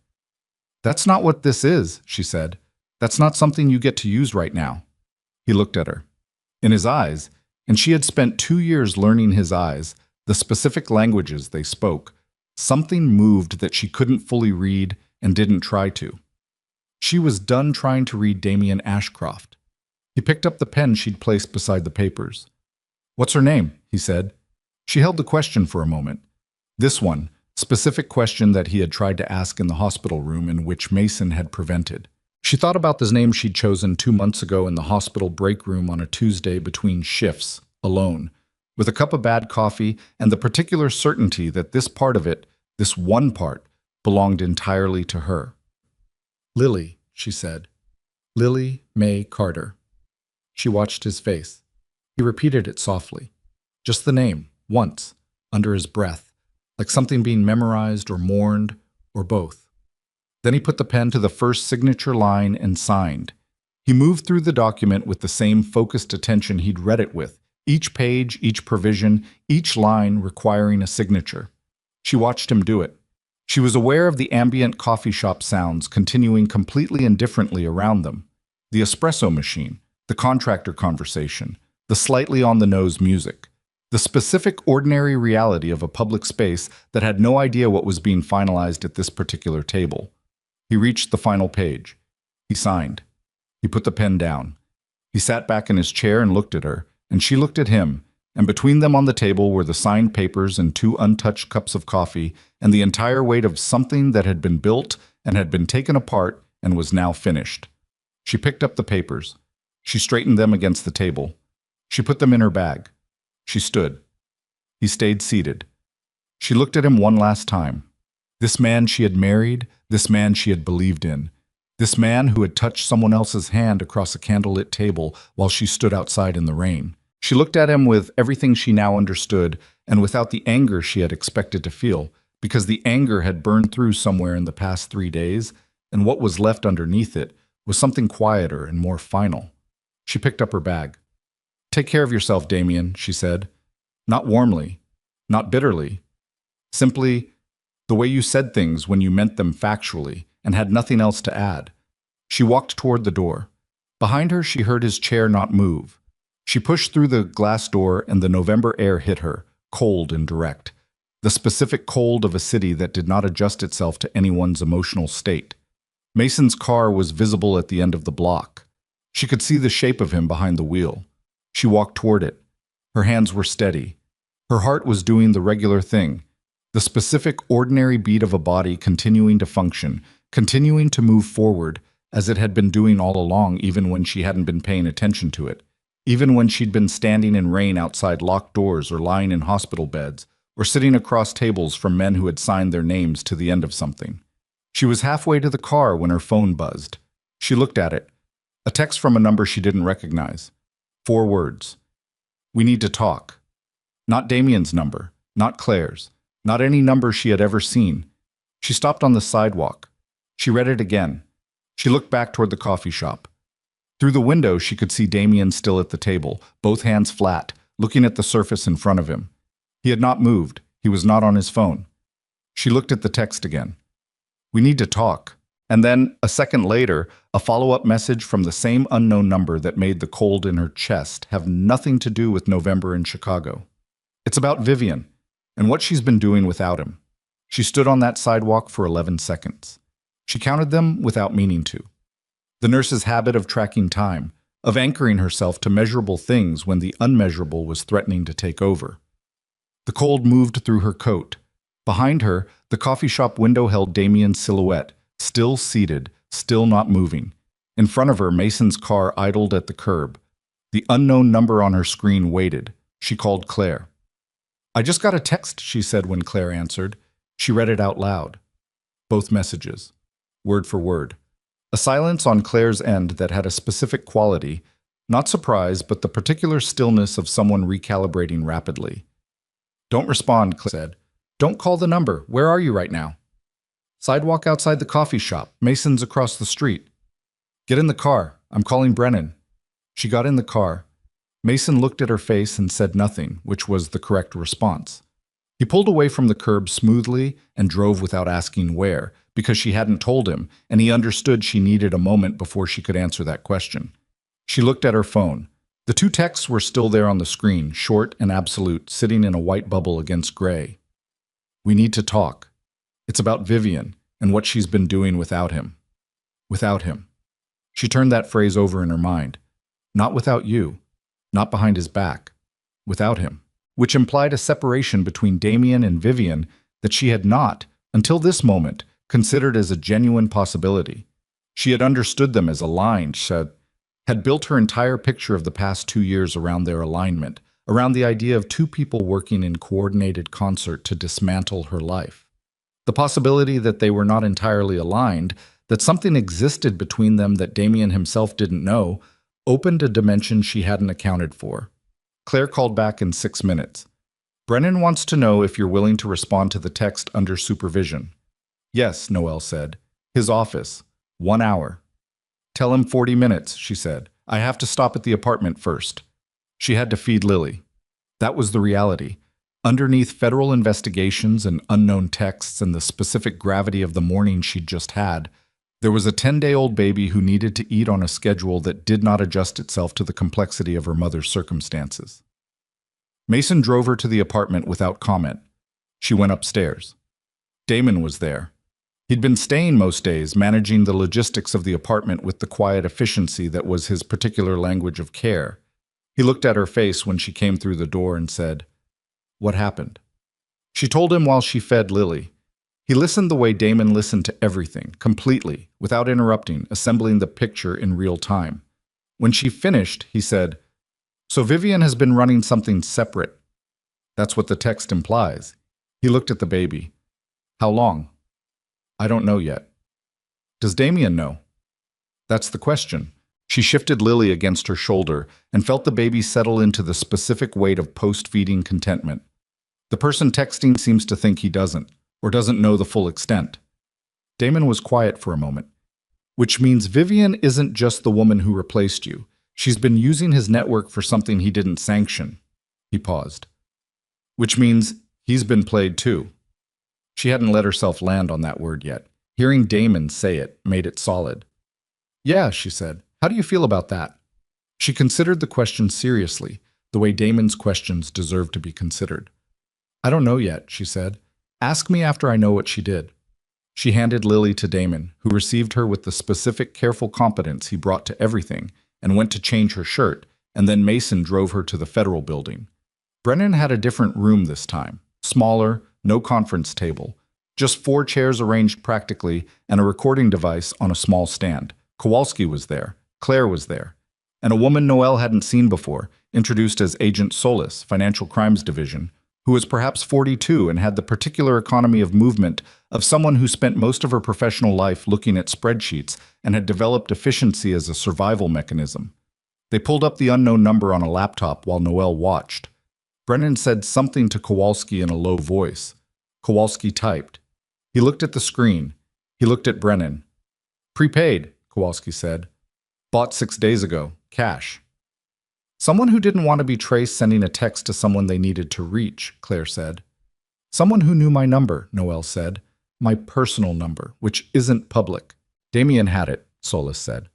That's not what this is, she said. That's not something you get to use right now. He looked at her. In his eyes, and she had spent 2 years learning his eyes, the specific languages they spoke, something moved that she couldn't fully read and didn't try to. She was done trying to read Damien Ashcroft. He picked up the pen she'd placed beside the papers. What's her name? He said. She held the question for a moment. This one, specific question that he had tried to ask in the hospital room and which Mason had prevented. She thought about the name she'd chosen 2 months ago in the hospital break room on a Tuesday between shifts, alone, with a cup of bad coffee and the particular certainty that this part of it, this one part, belonged entirely to her. "Lily," she said. "Lily May Carter." She watched his face. He repeated it softly. Just the name, once, under his breath, like something being memorized or mourned, or both. Then he put the pen to the first signature line and signed. He moved through the document with the same focused attention he'd read it with, each page, each provision, each line requiring a signature. She watched him do it. She was aware of the ambient coffee shop sounds continuing completely indifferently around them. The espresso machine, the contractor conversation, the slightly on-the-nose music. The specific ordinary reality of a public space that had no idea what was being finalized at this particular table. He reached the final page. He signed. He put the pen down. He sat back in his chair and looked at her, and she looked at him, and between them on the table were the signed papers and 2 untouched cups of coffee and the entire weight of something that had been built and had been taken apart and was now finished. She picked up the papers. She straightened them against the table. She put them in her bag. She stood. He stayed seated. She looked at him one last time. This man she had married, this man she had believed in, this man who had touched someone else's hand across a candlelit table while she stood outside in the rain. She looked at him with everything she now understood and without the anger she had expected to feel, because the anger had burned through somewhere in the past 3 days, and what was left underneath it was something quieter and more final. She picked up her bag. "Take care of yourself, Damien," she said. Not warmly, not bitterly. Simply the way you said things when you meant them factually and had nothing else to add. She walked toward the door. Behind her, she heard his chair not move. She pushed through the glass door and the November air hit her, cold and direct. The specific cold of a city that did not adjust itself to anyone's emotional state. Mason's car was visible at the end of the block. She could see the shape of him behind the wheel. She walked toward it. Her hands were steady. Her heart was doing the regular thing, the specific ordinary beat of a body continuing to function, continuing to move forward, as it had been doing all along, even when she hadn't been paying attention to it, even when she'd been standing in rain outside locked doors or lying in hospital beds, or sitting across tables from men who had signed their names to the end of something. She was halfway to the car when her phone buzzed. She looked at it. A text from a number she didn't recognize. 4 words. "We need to talk." Not Damien's number, not Claire's, not any number she had ever seen. She stopped on the sidewalk. She read it again. She looked back toward the coffee shop. Through the window, she could see Damien still at the table, both hands flat, looking at the surface in front of him. He had not moved. He was not on his phone. She looked at the text again. "We need to talk." And then, a second later, a follow-up message from the same unknown number that made the cold in her chest have nothing to do with November in Chicago. It's about Vivian, and what she's been doing without him. She stood on that sidewalk for 11 seconds. She counted them without meaning to. The nurse's habit of tracking time, of anchoring herself to measurable things when the unmeasurable was threatening to take over. The cold moved through her coat. Behind her, the coffee shop window held Damien's silhouette, still seated, still not moving. In front of her, Mason's car idled at the curb. The unknown number on her screen waited. She called Claire. "I just got a text," she said when Claire answered. She read it out loud. Both messages, word for word. A silence on Claire's end that had a specific quality, not surprise, but the particular stillness of someone recalibrating rapidly. "Don't respond," Claire said. "Don't call the number. Where are you right now?" "Sidewalk outside the coffee shop. Mason's across the street." "Get in the car. I'm calling Brennan." She got in the car. Mason looked at her face and said nothing, which was the correct response. He pulled away from the curb smoothly and drove without asking where, because she hadn't told him, and he understood she needed a moment before she could answer that question. She looked at her phone. The 2 texts were still there on the screen, short and absolute, sitting in a white bubble against gray. "We need to talk. It's about Vivian and what she's been doing without him." Without him. She turned that phrase over in her mind. Not without you. Not behind his back. Without him. Which implied a separation between Damien and Vivian that she had not, until this moment, considered as a genuine possibility. She had understood them as aligned, had built her entire picture of the past 2 years around their alignment, around the idea of 2 people working in coordinated concert to dismantle her life. The possibility that they were not entirely aligned, that something existed between them that Damien himself didn't know, opened a dimension she hadn't accounted for. Claire called back in 6 minutes. Brennan wants to know if you're willing to respond to the text under supervision. Yes, Noel said. His office. 1 hour. Tell him 40 minutes, she said. I have to stop at the apartment first. She had to feed Lily. That was the reality. Underneath federal investigations and unknown texts and the specific gravity of the morning she'd just had, there was a 10-day-old baby who needed to eat on a schedule that did not adjust itself to the complexity of her mother's circumstances. Mason drove her to the apartment without comment. She went upstairs. Damon was there. He'd been staying most days, managing the logistics of the apartment with the quiet efficiency that was his particular language of care. He looked at her face when she came through the door and said, "What happened?" She told him while she fed Lily. He listened the way Damon listened to everything, completely, without interrupting, assembling the picture in real time. When she finished, he said, "So Vivian has been running something separate." That's what the text implies. He looked at the baby. "How long?" "I don't know yet." "Does Damien know?" That's the question. She shifted Lily against her shoulder and felt the baby settle into the specific weight of post-feeding contentment. The person texting seems to think he doesn't, or doesn't know the full extent. Damon was quiet for a moment. "Which means Vivian isn't just the woman who replaced you. She's been using his network for something he didn't sanction." He paused. "Which means he's been played too." She hadn't let herself land on that word yet. Hearing Damon say it made it solid. "Yeah," she said. "How do you feel about that?" She considered the question seriously, the way Damon's questions deserved to be considered. "I don't know yet," she said. "Ask me after I know what she did." She handed Lily to Damon, who received her with the specific, careful competence he brought to everything, and went to change her shirt, and then Mason drove her to the federal building. Brennan had a different room this time. Smaller, no conference table. Just 4 chairs arranged practically, and a recording device on a small stand. Kowalski was there. Claire was there. And a woman Noel hadn't seen before, introduced as Agent Solis, Financial Crimes Division, who was perhaps 42 and had the particular economy of movement of someone who spent most of her professional life looking at spreadsheets and had developed efficiency as a survival mechanism. They pulled up the unknown number on a laptop while Noel watched. Brennan said something to Kowalski in a low voice. Kowalski typed. He looked at the screen. He looked at Brennan. "Prepaid," Kowalski said. "Bought 6 days ago. Cash." "Someone who didn't want to be traced sending a text to someone they needed to reach," Claire said. "Someone who knew my number," Noel said. "My personal number, which isn't public." "Damien had it," Solis said.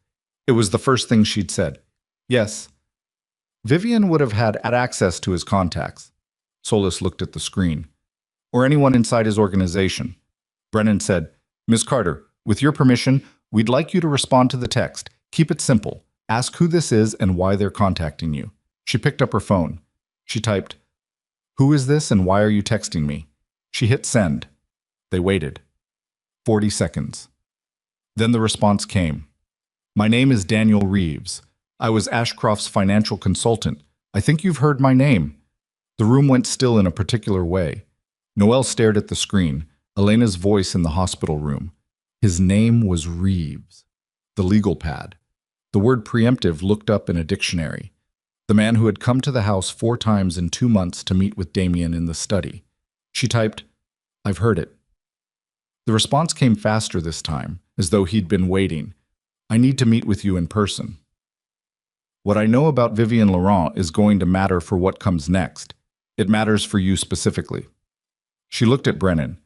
It was the first thing she'd said. "Yes." "Vivian would have had access to his contacts." Solis looked at the screen. "Or anyone inside his organization." Brennan said, "Ms. Carter, with your permission, we'd like you to respond to the text. Keep it simple. Ask who this is and why they're contacting you." She picked up her phone. She typed, "Who is this and why are you texting me?" She hit send. They waited. 40 seconds. Then the response came. "My name is Daniel Reeves. I was Ashcroft's financial consultant. I think you've heard my name." The room went still in a particular way. Noel stared at the screen, Elena's voice in the hospital room. His name was Reeves. The legal pad. The word preemptive looked up in a dictionary. The man who had come to the house 4 times in 2 months to meet with Damien in the study. She typed, "I've heard it." The response came faster this time, as though he'd been waiting. "I need to meet with you in person. What I know about Vivian Laurent is going to matter for what comes next. It matters for you specifically." She looked at Brennan.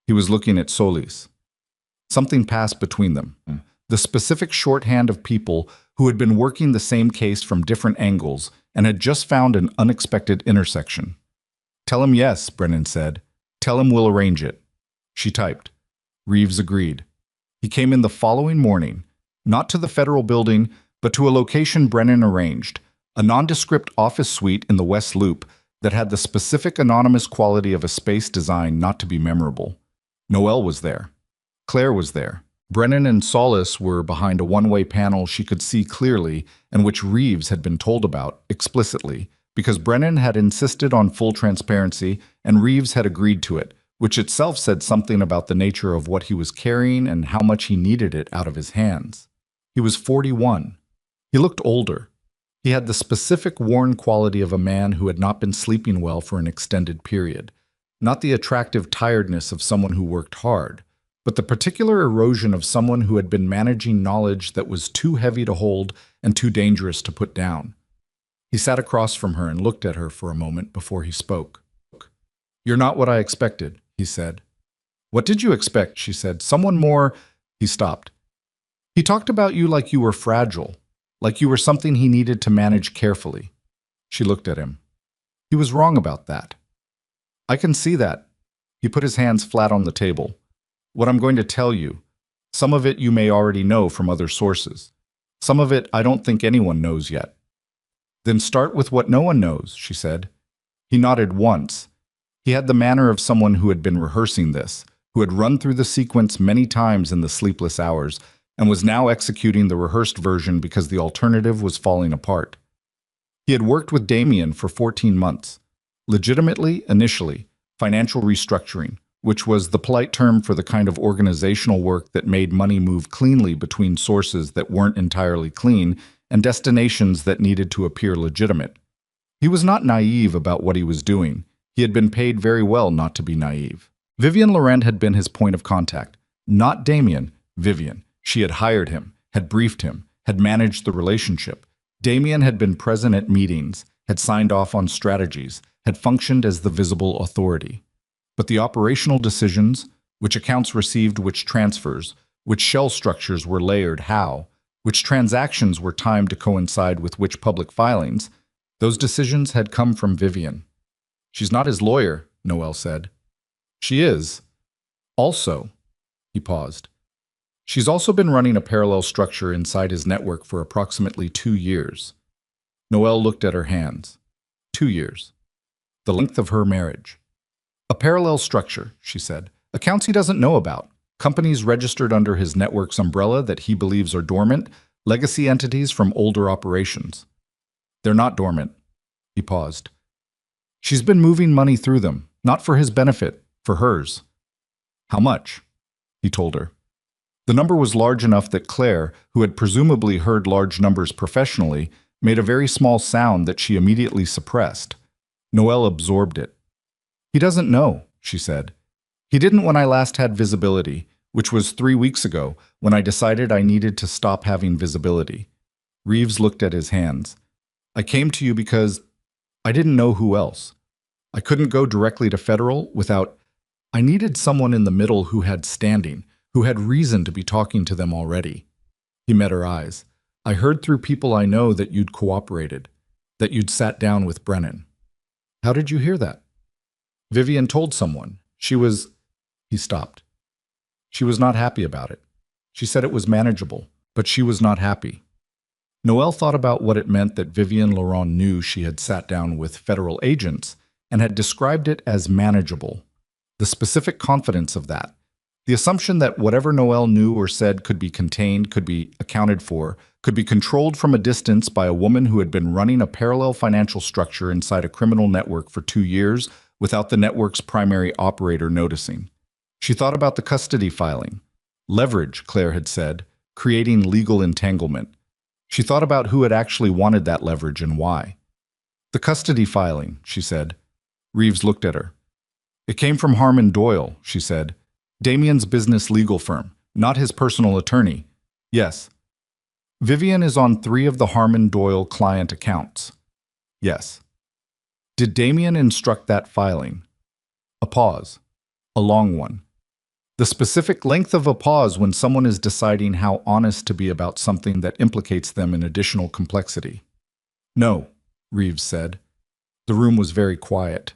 He was looking at Solis. Something passed between them. The specific shorthand of people who had been working the same case from different angles and had just found an unexpected intersection. "Tell him yes," Brennan said. "Tell him we'll arrange it." She typed. Reeves agreed. He came in the following morning, not to the federal building, but to a location Brennan arranged, a nondescript office suite in the West Loop that had the specific anonymous quality of a space design not to be memorable. Noel was there. Claire was there. Brennan and Solis were behind a one-way panel she could see clearly and which Reeves had been told about, explicitly, because Brennan had insisted on full transparency and Reeves had agreed to it, which itself said something about the nature of what he was carrying and how much he needed it out of his hands. He was 41. He looked older. He had the specific worn quality of a man who had not been sleeping well for an extended period, not the attractive tiredness of someone who worked hard, but the particular erosion of someone who had been managing knowledge that was too heavy to hold and too dangerous to put down. He sat across from her and looked at her for a moment before he spoke. "You're not what I expected," he said. "What did you expect?" she said. "Someone more—" He stopped. "He talked about you like you were fragile, like you were something he needed to manage carefully." She looked at him. "He was wrong about that." "I can see that." He put his hands flat on the table. "What I'm going to tell you, some of it you may already know from other sources. Some of it I don't think anyone knows yet." "Then start with what no one knows," she said. He nodded once. He had the manner of someone who had been rehearsing this, who had run through the sequence many times in the sleepless hours, and was now executing the rehearsed version because the alternative was falling apart. He had worked with Damien for 14 months. Legitimately, initially, financial restructuring, which was the polite term for the kind of organizational work that made money move cleanly between sources that weren't entirely clean and destinations that needed to appear legitimate. He was not naive about what he was doing. He had been paid very well not to be naive. Vivian Laurent had been his point of contact. Not Damien, Vivian. She had hired him, had briefed him, had managed the relationship. Damien had been present at meetings, had signed off on strategies, had functioned as the visible authority. But the operational decisions, which accounts received which transfers, which shell structures were layered how, which transactions were timed to coincide with which public filings, those decisions had come from Vivian. "She's not his lawyer," Noel said. "She is. Also," he paused, "she's also been running a parallel structure inside his network for approximately 2 years." Noel looked at her hands. 2 years. The length of her marriage. "A parallel structure," she said. "Accounts he doesn't know about. Companies registered under his network's umbrella that he believes are dormant, legacy entities from older operations." "They're not dormant." He paused. "She's been moving money through them, not for his benefit, for hers." "How much?" he told her. The number was large enough that Claire, who had presumably heard large numbers professionally, made a very small sound that she immediately suppressed. Noel absorbed it. "He doesn't know," she said. "He didn't when I last had visibility, which was 3 weeks ago, when I decided I needed to stop having visibility." Reeves looked at his hands. "I came to you because I didn't know who else. I couldn't go directly to federal without... I needed someone in the middle who had standing, who had reason to be talking to them already." He met her eyes. "I heard through people I know that you'd cooperated, that you'd sat down with Brennan." "How did you hear that?" "Vivian told someone. She was..." He stopped. "She was not happy about it. She said it was manageable, but she was not happy." Noel thought about what it meant that Vivian Laurent knew she had sat down with federal agents and had described it as manageable. The specific confidence of that. The assumption that whatever Noel knew or said could be contained, could be accounted for, could be controlled from a distance by a woman who had been running a parallel financial structure inside a criminal network for 2 years without the network's primary operator noticing. She thought about the custody filing. Leverage, Claire had said, creating legal entanglement. She thought about who had actually wanted that leverage and why. "The custody filing," she said. Reeves looked at her. "It came from Harmon Doyle," she said. "Damien's business legal firm, not his personal attorney." "Yes." "Vivian is on 3 of the Harmon Doyle client accounts." "Yes." "Did Damien instruct that filing?" A pause. A long one. The specific length of a pause when someone is deciding how honest to be about something that implicates them in additional complexity. "No," Reeves said. The room was very quiet.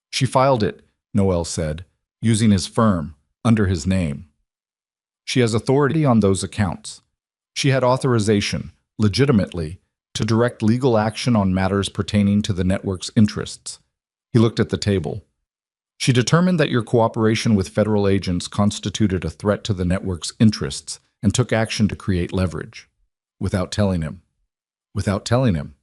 "She filed it," Noel said, using his firm, under his name. "She has authority on those accounts. She had authorization, legitimately, to direct legal action on matters pertaining to the network's interests." He looked at the table. "She determined that your cooperation with federal agents constituted a threat to the network's interests and took action to create leverage." Without telling him. Without telling him.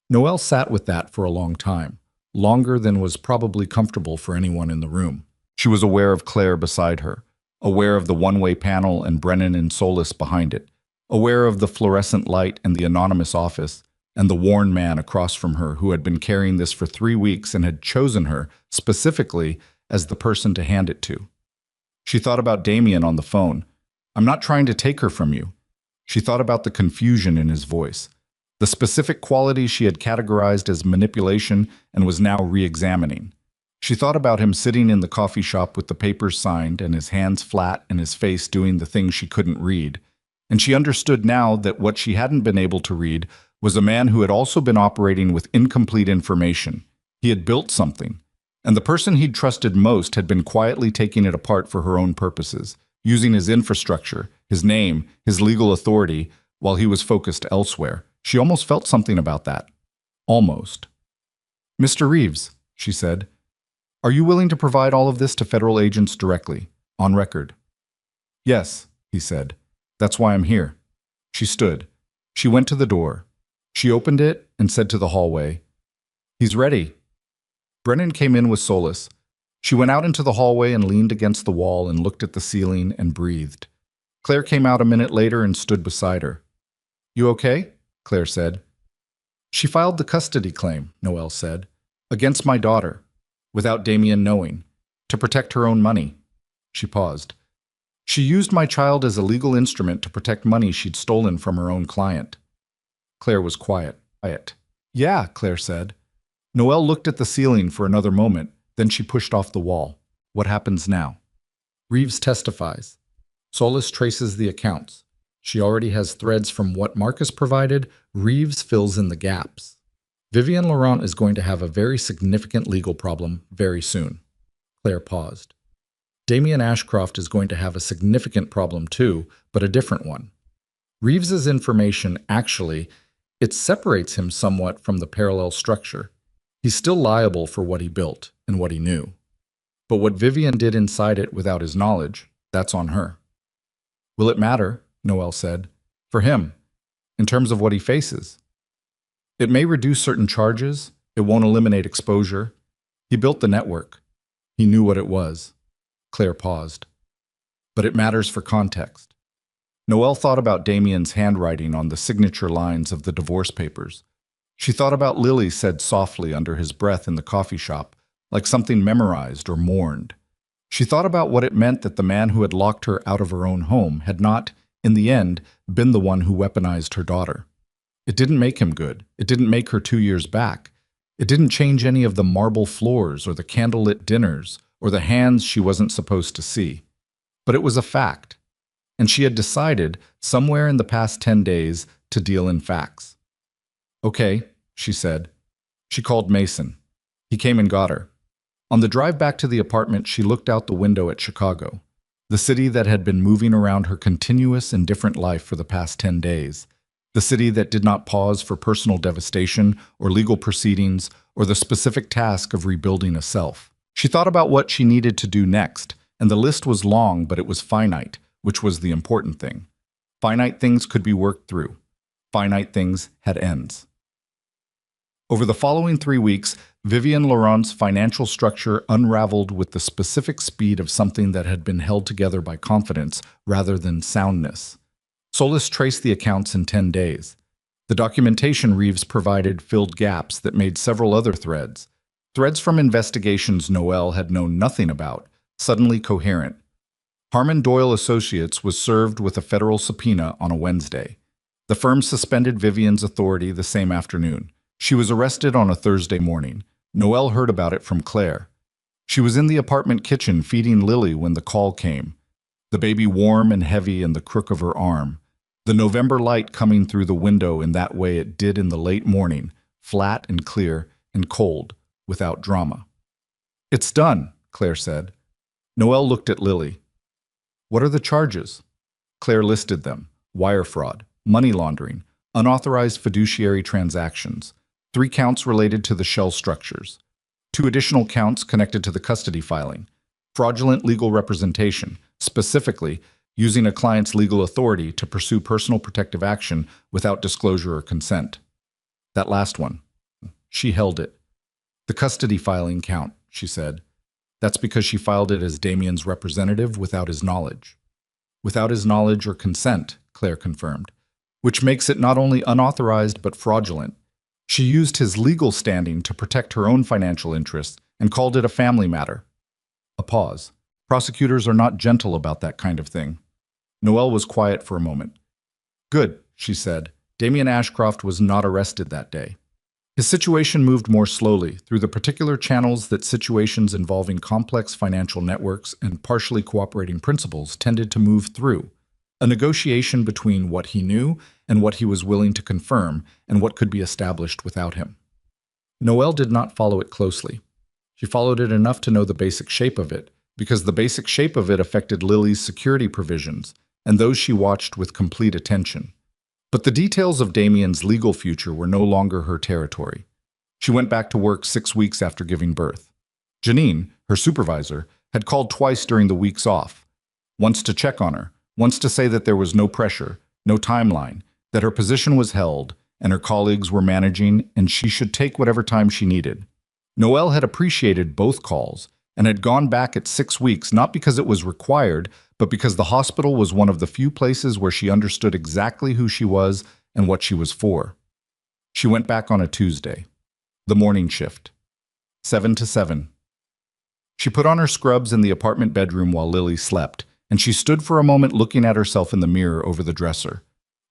Noel sat with that for a long time, longer than was probably comfortable for anyone in the room. She was aware of Claire beside her, aware of the one-way panel and Brennan and Solis behind it, aware of the fluorescent light and the anonymous office, and the worn man across from her who had been carrying this for 3 weeks and had chosen her, specifically, as the person to hand it to. She thought about Damien on the phone. "I'm not trying to take her from you." She thought about the confusion in his voice, the specific qualities she had categorized as manipulation and was now re-examining. She thought about him sitting in the coffee shop with the papers signed and his hands flat and his face doing the things she couldn't read. And she understood now that what she hadn't been able to read was a man who had also been operating with incomplete information. He had built something, and the person he'd trusted most had been quietly taking it apart for her own purposes, using his infrastructure, his name, his legal authority, while he was focused elsewhere. She almost felt something about that. Almost. "Mr. Reeves," she said, "are you willing to provide all of this to federal agents directly, on record?" "Yes," he said. "That's why I'm here." She stood. She went to the door. She opened it and said to the hallway, "He's ready." Brennan came in with Solis. She went out into the hallway and leaned against the wall and looked at the ceiling and breathed. Claire came out a minute later and stood beside her. "You okay?" Claire said. "She filed the custody claim," Noelle said, "against my daughter, without Damien knowing, to protect her own money." She paused. "She used my child as a legal instrument to protect money she'd stolen from her own client." Claire was quiet. "Yeah," Claire said. Noelle looked at the ceiling for another moment, then she pushed off the wall. "What happens now?" "Reeves testifies. Solis traces the accounts. She already has threads from what Marcus provided. Reeves fills in the gaps. Vivian Laurent is going to have a very significant legal problem very soon." Claire paused. "Damien Ashcroft is going to have a significant problem too, but a different one. Reeves's information actually, it separates him somewhat from the parallel structure. He's still liable for what he built and what he knew. But what Vivian did inside it without his knowledge, that's on her." "Will it matter?" Noelle said. "For him, in terms of what he faces?" "It may reduce certain charges. It won't eliminate exposure. He built the network. He knew what it was." Claire paused. "But it matters for context." Noelle thought about Damien's handwriting on the signature lines of the divorce papers. She thought about Lily said softly under his breath in the coffee shop, like something memorized or mourned. She thought about what it meant that the man who had locked her out of her own home had not, in the end, been the one who weaponized her daughter. It didn't make him good. It didn't make her 2 years back. It didn't change any of the marble floors or the candlelit dinners or the hands she wasn't supposed to see. But it was a fact. And she had decided, somewhere in the past 10 days, to deal in facts. "Okay," she said. She called Mason. He came and got her. On the drive back to the apartment, she looked out the window at Chicago, the city that had been moving around her continuous and different life for the past 10 days, the city that did not pause for personal devastation or legal proceedings or the specific task of rebuilding a self. She thought about what she needed to do next, and the list was long, but it was finite, which was the important thing. Finite things could be worked through. Finite things had ends. Over the following 3 weeks, Vivian Laurent's financial structure unraveled with the specific speed of something that had been held together by confidence rather than soundness. Solis traced the accounts in 10 days. The documentation Reeves provided filled gaps that made several other threads. Threads from investigations Noelle had known nothing about, suddenly coherent. Harmon Doyle Associates was served with a federal subpoena on a Wednesday. The firm suspended Vivian's authority the same afternoon. She was arrested on a Thursday morning. Noelle heard about it from Claire. She was in the apartment kitchen feeding Lily when the call came, the baby warm and heavy in the crook of her arm, the November light coming through the window in that way it did in the late morning, flat and clear and cold, without drama. "It's done," Claire said. Noelle looked at Lily. "What are the charges?" Claire listed them: wire fraud, money laundering, unauthorized fiduciary transactions, 3 counts related to the shell structures, 2 additional counts connected to the custody filing, fraudulent legal representation, specifically using a client's legal authority to pursue personal protective action without disclosure or consent. That last one. She held it. "The custody filing count," she said. That's because she filed it as Damien's representative without his knowledge. Without his knowledge or consent, Claire confirmed, which makes it not only unauthorized but fraudulent. She used his legal standing to protect her own financial interests and called it a family matter. A pause. Prosecutors are not gentle about that kind of thing. Noelle was quiet for a moment. Good, she said. Damien Ashcroft was not arrested that day. His situation moved more slowly through the particular channels that situations involving complex financial networks and partially cooperating principals tended to move through. A negotiation between what he knew and what he was willing to confirm and what could be established without him. Noelle did not follow it closely. She followed it enough to know the basic shape of it, because the basic shape of it affected Lily's security provisions, and those she watched with complete attention. But the details of Damien's legal future were no longer her territory. She went back to work 6 weeks after giving birth. Janine, her supervisor, had called twice during the weeks off, once to check on her, once to say that there was no pressure, no timeline, that her position was held, and her colleagues were managing, and she should take whatever time she needed. Noelle had appreciated both calls, and had gone back at 6 weeks not because it was required, but because the hospital was one of the few places where she understood exactly who she was and what she was for. She went back on a Tuesday. The morning shift. 7 to 7. She put on her scrubs in the apartment bedroom while Lily slept, and she stood for a moment looking at herself in the mirror over the dresser.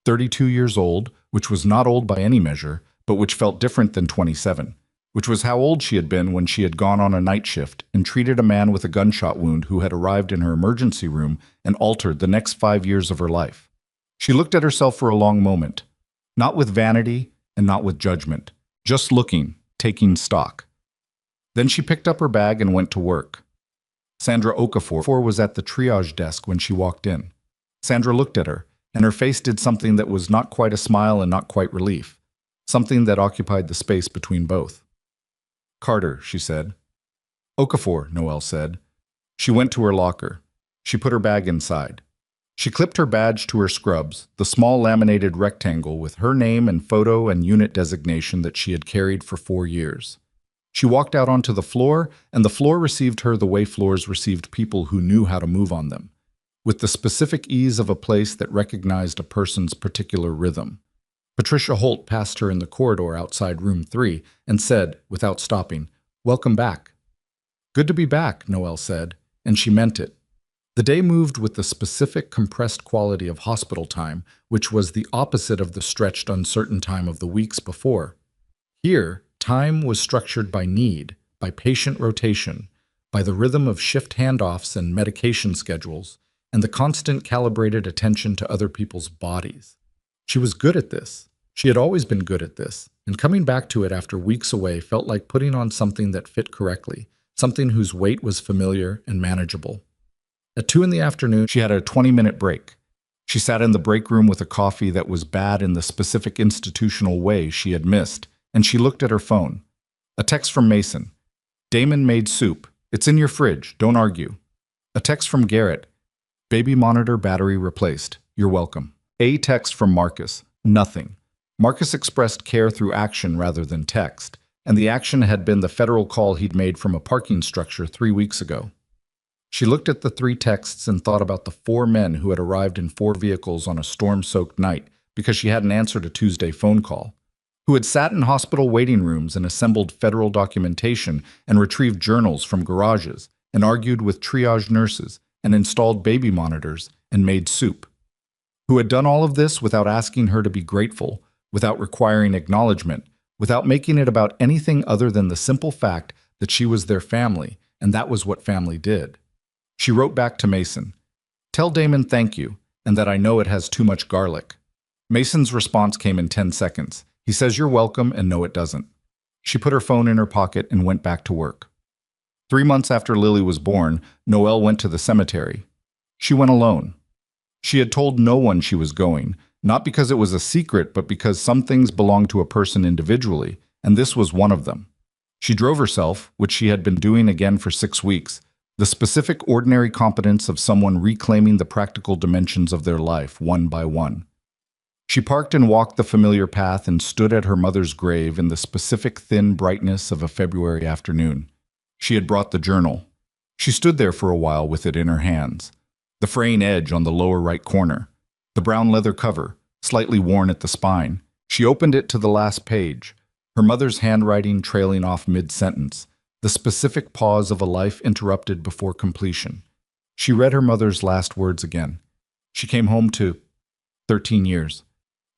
32 years old, which was not old by any measure, but which felt different than 27. Which was how old she had been when she had gone on a night shift and treated a man with a gunshot wound who had arrived in her emergency room and altered the next 5 years of her life. She looked at herself for a long moment, not with vanity and not with judgment, just looking, taking stock. Then she picked up her bag and went to work. Sandra Okafor was at the triage desk when she walked in. Sandra looked at her, and her face did something that was not quite a smile and not quite relief, something that occupied the space between both. Carter, she said. Okafor, Noelle said. She went to her locker. She put her bag inside. She clipped her badge to her scrubs, the small laminated rectangle with her name and photo and unit designation that she had carried for 4 years. She walked out onto the floor, and the floor received her the way floors received people who knew how to move on them, with the specific ease of a place that recognized a person's particular rhythm. Patricia Holt passed her in the corridor outside room 3 and said, without stopping, "Welcome back." "Good to be back," Noelle said, and she meant it. The day moved with the specific compressed quality of hospital time, which was the opposite of the stretched, uncertain time of the weeks before. Here, time was structured by need, by patient rotation, by the rhythm of shift handoffs and medication schedules, and the constant calibrated attention to other people's bodies. She was good at this. She had always been good at this, and coming back to it after weeks away felt like putting on something that fit correctly, something whose weight was familiar and manageable. At 2 in the afternoon, she had a 20-minute break. She sat in the break room with a coffee that was bad in the specific institutional way she had missed, and she looked at her phone. A text from Mason. "Damon made soup. It's in your fridge. Don't argue." A text from Garrett. "Baby monitor battery replaced. You're welcome." A text from Marcus. Nothing. Marcus expressed care through action rather than text, and the action had been the federal call he'd made from a parking structure 3 weeks ago. She looked at the 3 texts and thought about the 4 men who had arrived in 4 vehicles on a storm-soaked night because she hadn't answered a Tuesday phone call, who had sat in hospital waiting rooms and assembled federal documentation and retrieved journals from garages and argued with triage nurses and installed baby monitors and made soup, who had done all of this without asking her to be grateful, without requiring acknowledgement, without making it about anything other than the simple fact that she was their family, and that was what family did. She wrote back to Mason, "Tell Damon thank you, and that I know it has too much garlic." Mason's response came in 10 seconds. He says you're welcome, and no it doesn't. She put her phone in her pocket and went back to work. 3 months after Lily was born, Noelle went to the cemetery. She went alone. She had told no one she was going, not because it was a secret, but because some things belong to a person individually, and this was one of them. She drove herself, which she had been doing again for 6 weeks, the specific ordinary competence of someone reclaiming the practical dimensions of their life one by one. She parked and walked the familiar path and stood at her mother's grave in the specific thin brightness of a February afternoon. She had brought the journal. She stood there for a while with it in her hands. The fraying edge on the lower right corner. The brown leather cover, slightly worn at the spine. She opened it to the last page, her mother's handwriting trailing off mid-sentence, the specific pause of a life interrupted before completion. She read her mother's last words again. She came home to 13 years.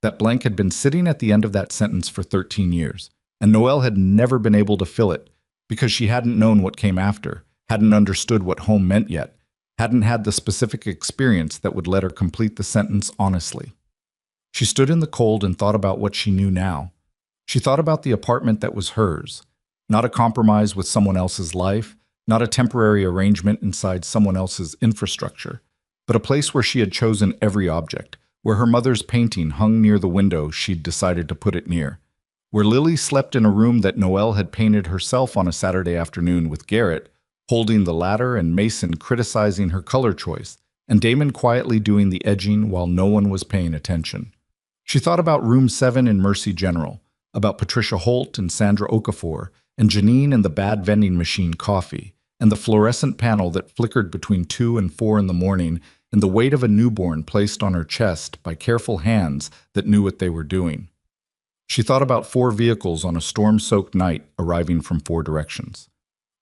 That blank had been sitting at the end of that sentence for 13 years, and Noelle had never been able to fill it because she hadn't known what came after, hadn't understood what home meant yet, hadn't had the specific experience that would let her complete the sentence honestly. She stood in the cold and thought about what she knew now. She thought about the apartment that was hers, not a compromise with someone else's life, not a temporary arrangement inside someone else's infrastructure, but a place where she had chosen every object, where her mother's painting hung near the window she'd decided to put it near, where Lily slept in a room that Noelle had painted herself on a Saturday afternoon with Garrett holding the ladder and Mason criticizing her color choice, and Damon quietly doing the edging while no one was paying attention. She thought about Room 7 in Mercy General, about Patricia Holt and Sandra Okafor, and Janine and the bad vending machine coffee, and the fluorescent panel that flickered between 2 and 4 in the morning, and the weight of a newborn placed on her chest by careful hands that knew what they were doing. She thought about 4 vehicles on a storm-soaked night arriving from 4 directions.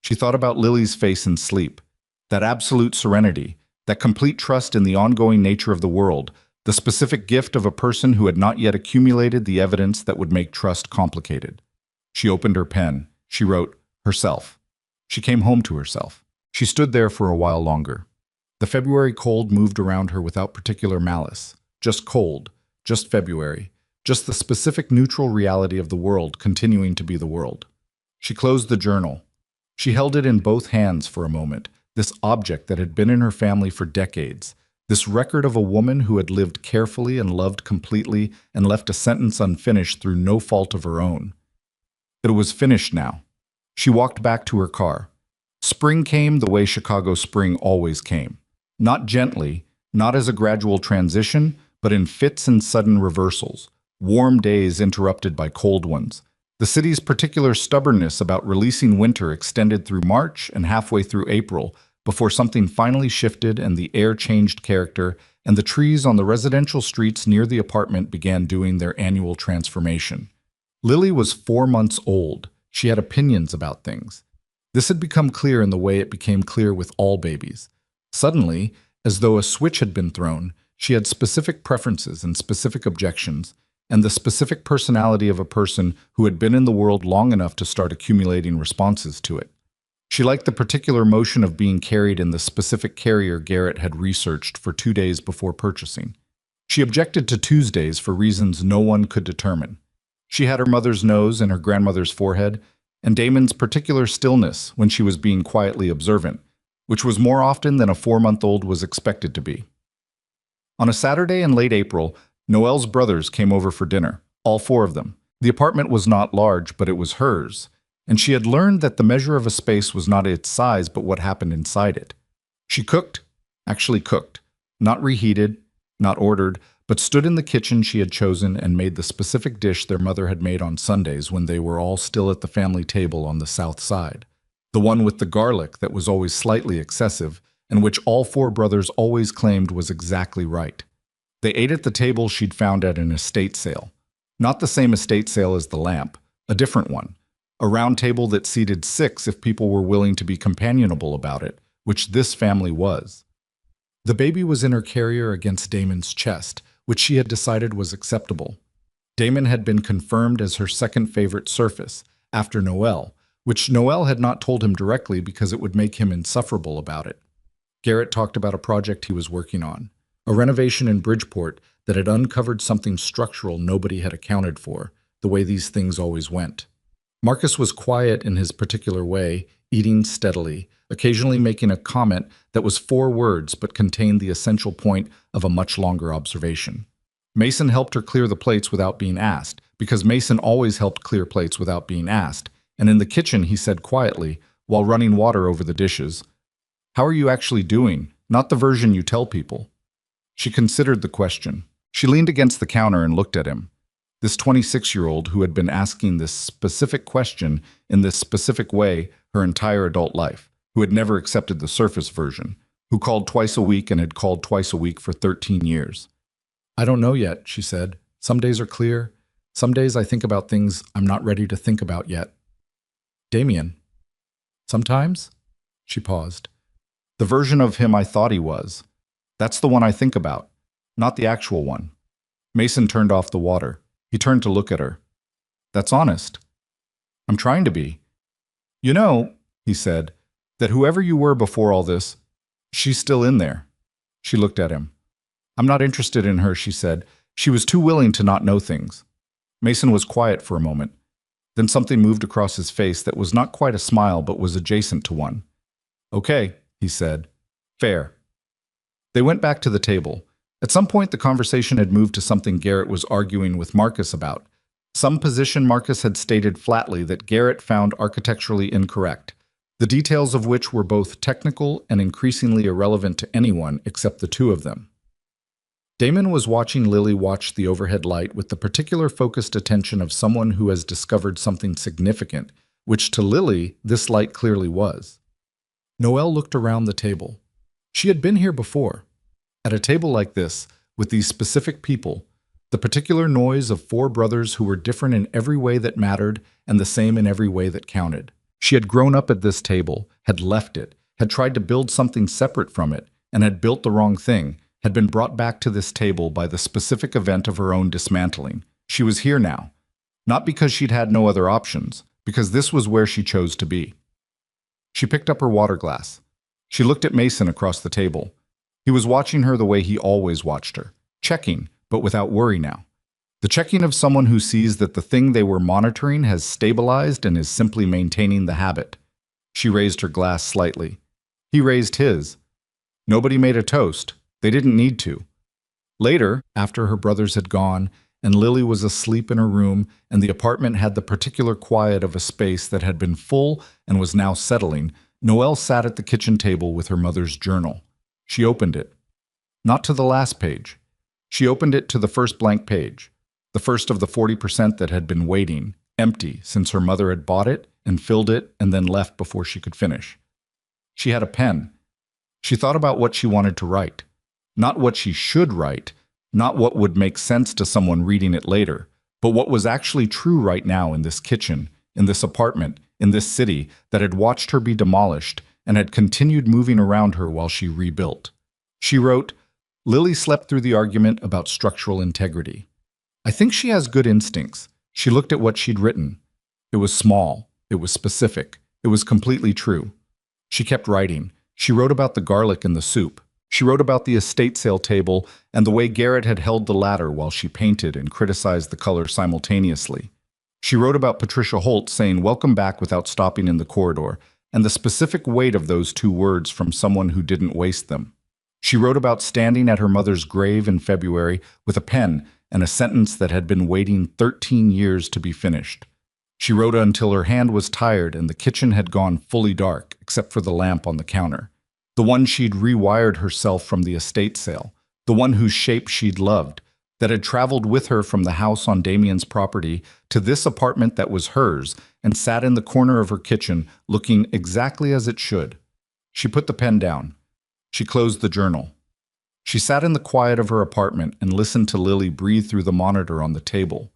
She thought about Lily's face in sleep, that absolute serenity, that complete trust in the ongoing nature of the world, the specific gift of a person who had not yet accumulated the evidence that would make trust complicated. She opened her pen. She wrote, herself. She came home to herself. She stood there for a while longer. The February cold moved around her without particular malice. Just cold. Just February. Just the specific neutral reality of the world continuing to be the world. She closed the journal. She held it in both hands for a moment, this object that had been in her family for decades, this record of a woman who had lived carefully and loved completely and left a sentence unfinished through no fault of her own. It was finished now. She walked back to her car. Spring came the way Chicago spring always came. Not gently, not as a gradual transition, but in fits and sudden reversals. Warm days interrupted by cold ones. The city's particular stubbornness about releasing winter extended through March and halfway through April before something finally shifted and the air changed character and the trees on the residential streets near the apartment began doing their annual transformation. Lily was 4 months old. She had opinions about things. This had become clear in the way it became clear with all babies. Suddenly, as though a switch had been thrown, she had specific preferences and specific objections, and the specific personality of a person who had been in the world long enough to start accumulating responses to it. She liked the particular motion of being carried in the specific carrier Garrett had researched for 2 days before purchasing. She objected to Tuesdays for reasons no one could determine. She had her mother's nose and her grandmother's forehead, and Damon's particular stillness when she was being quietly observant, which was more often than a 4-month-old was expected to be. On a Saturday in late April, Noelle's brothers came over for dinner, all 4 of them. The apartment was not large, but it was hers, and she had learned that the measure of a space was not its size, but what happened inside it. She actually cooked, not reheated, not ordered, but stood in the kitchen she had chosen and made the specific dish their mother had made on Sundays when they were all still at the family table on the south side. The one with the garlic that was always slightly excessive, and which all 4 brothers always claimed was exactly right. They ate at the table she'd found at an estate sale. Not the same estate sale as the lamp, a different one. A round table that seated 6 if people were willing to be companionable about it, which this family was. The baby was in her carrier against Damon's chest, which she had decided was acceptable. Damon had been confirmed as her second favorite surface, after Noelle, which Noelle had not told him directly because it would make him insufferable about it. Garrett talked about a project he was working on. A renovation in Bridgeport that had uncovered something structural nobody had accounted for, the way these things always went. Marcus was quiet in his particular way, eating steadily, occasionally making a comment that was 4 words but contained the essential point of a much longer observation. Mason helped her clear the plates without being asked, because Mason always helped clear plates without being asked, and in the kitchen he said quietly, while running water over the dishes, "How are you actually doing? Not the version you tell people." She considered the question. She leaned against the counter and looked at him. This 26-year-old who had been asking this specific question in this specific way her entire adult life. who had never accepted the surface version, who called twice a week and had called twice a week for 13 years. "I don't know yet," she said. "Some days are clear. Some days I think about things I'm not ready to think about yet." "Damien." "Sometimes?" She paused. "The version of him I thought he was. That's the one I think about, not the actual one." Mason turned off the water. He turned to look at her. "That's honest." "I'm trying to be." "You know," he said, "that whoever you were before all this, she's still in there." She looked at him. "I'm not interested in her," she said. She was too willing to not know things. Mason was quiet for a moment. Then something moved across his face that was not quite a smile but was adjacent to one. "Okay," he said. "Fair." They went back to the table. At some point, the conversation had moved to something Garrett was arguing with Marcus about. Some position Marcus had stated flatly that Garrett found architecturally incorrect, the details of which were both technical and increasingly irrelevant to anyone except the two of them. Damon was watching Lily watch the overhead light with the particular focused attention of someone who has discovered something significant, which to Lily, this light clearly was. Noelle looked around the table. She had been here before. At a table like this, with these specific people, the particular noise of four brothers who were different in every way that mattered and the same in every way that counted. She had grown up at this table, had left it, had tried to build something separate from it, and had built the wrong thing, had been brought back to this table by the specific event of her own dismantling. She was here now. Not because she'd had no other options, because this was where she chose to be. She picked up her water glass. She looked at Mason across the table. He was watching her the way he always watched her, checking, but without worry now. The checking of someone who sees that the thing they were monitoring has stabilized and is simply maintaining the habit. She raised her glass slightly. He raised his. Nobody made a toast. They didn't need to. Later, after her brothers had gone, and Lily was asleep in her room, and the apartment had the particular quiet of a space that had been full and was now settling, Noelle sat at the kitchen table with her mother's journal. She opened it. Not to the last page. She opened it to the first blank page, the first of the 40% that had been waiting, empty, since her mother had bought it and filled it and then left before she could finish. She had a pen. She thought about what she wanted to write. Not what she should write, not what would make sense to someone reading it later, but what was actually true right now in this kitchen, in this apartment, in this city that had watched her be demolished and had continued moving around her while she rebuilt. She wrote, "Lily slept through the argument about structural integrity. I think she has good instincts." She looked at what she'd written. It was small. It was specific. It was completely true. She kept writing. She wrote about the garlic in the soup. She wrote about the estate sale table and the way Garrett had held the ladder while she painted and criticized the color simultaneously. She wrote about Patricia Holt saying "welcome back" without stopping in the corridor, and the specific weight of those two words from someone who didn't waste them. She wrote about standing at her mother's grave in February with a pen and a sentence that had been waiting 13 years to be finished. She wrote until her hand was tired and the kitchen had gone fully dark, except for the lamp on the counter. The one she'd rewired herself from the estate sale, the one whose shape she'd loved, that had traveled with her from the house on Damien's property to this apartment that was hers and sat in the corner of her kitchen looking exactly as it should. She put the pen down. She closed the journal. She sat in the quiet of her apartment and listened to Lily breathe through the monitor on the table.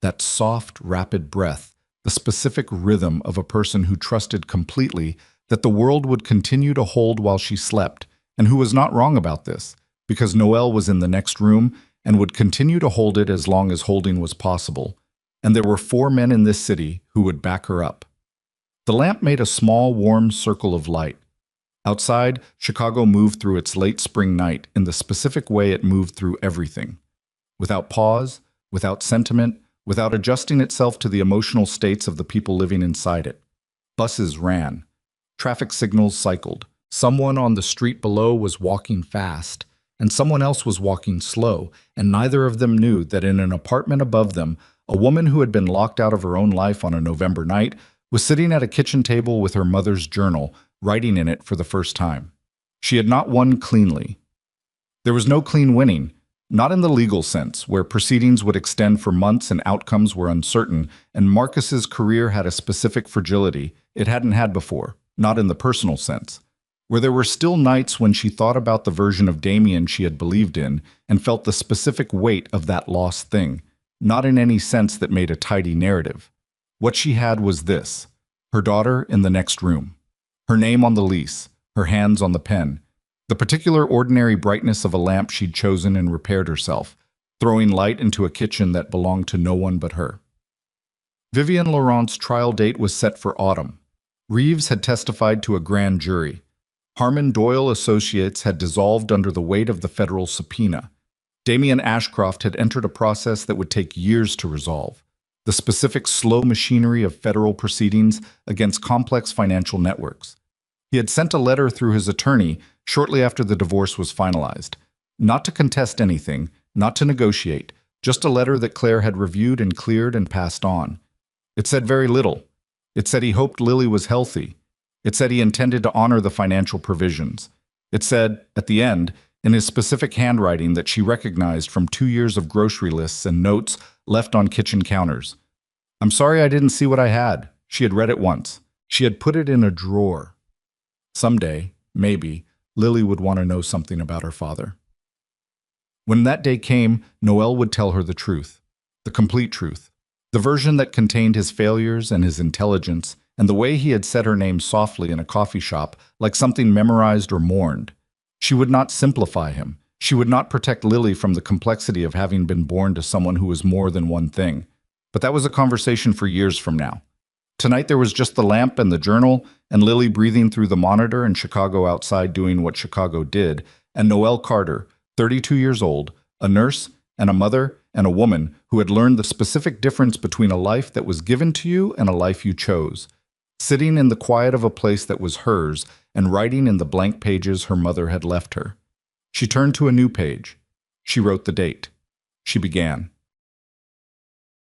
That soft, rapid breath, the specific rhythm of a person who trusted completely that the world would continue to hold while she slept, and who was not wrong about this, because Noelle was in the next room and would continue to hold it as long as holding was possible, and there were 4 men in this city who would back her up. The lamp made a small, warm circle of light. Outside, Chicago moved through its late spring night in the specific way it moved through everything. Without pause, without sentiment, without adjusting itself to the emotional states of the people living inside it. Buses ran. Traffic signals cycled. Someone on the street below was walking fast, and someone else was walking slow, and neither of them knew that in an apartment above them, a woman who had been locked out of her own life on a November night was sitting at a kitchen table with her mother's journal, writing in it for the first time. She had not won cleanly. There was no clean winning, not in the legal sense, where proceedings would extend for months and outcomes were uncertain, and Marcus's career had a specific fragility it hadn't had before. not in the personal sense, where there were still nights when she thought about the version of Damien she had believed in and felt the specific weight of that lost thing, not in any sense that made a tidy narrative. What she had was this: her daughter in the next room, her name on the lease, her hands on the pen, the particular ordinary brightness of a lamp she'd chosen and repaired herself, throwing light into a kitchen that belonged to no one but her. Vivian Laurent's trial date was set for autumn. Reeves had testified to a grand jury. Harmon Doyle Associates had dissolved under the weight of the federal subpoena. Damien Ashcroft had entered a process that would take years to resolve, the specific slow machinery of federal proceedings against complex financial networks. He had sent a letter through his attorney shortly after the divorce was finalized, not to contest anything, not to negotiate, just a letter that Claire had reviewed and cleared and passed on. It said very little. It said he hoped Lily was healthy. It said he intended to honor the financial provisions. It said, at the end, in his specific handwriting that she recognized from 2 years of grocery lists and notes left on kitchen counters. "I'm sorry I didn't see what I had." She had read it once. She had put it in a drawer. Someday, maybe, Lily would want to know something about her father. When that day came, Noel would tell her the truth, the complete truth, the version that contained his failures and his intelligence, and the way he had said her name softly in a coffee shop like something memorized or mourned. She would not simplify him. She would not protect Lily from the complexity of having been born to someone who was more than one thing. But that was a conversation for years from now. Tonight there was just the lamp and the journal, and Lily breathing through the monitor, and Chicago outside doing what Chicago did, and Noel Carter, 32 years old, a nurse and a mother and a woman who had learned the specific difference between a life that was given to you and a life you chose, sitting in the quiet of a place that was hers and writing in the blank pages her mother had left her. She turned to a new page. She wrote the date. She began.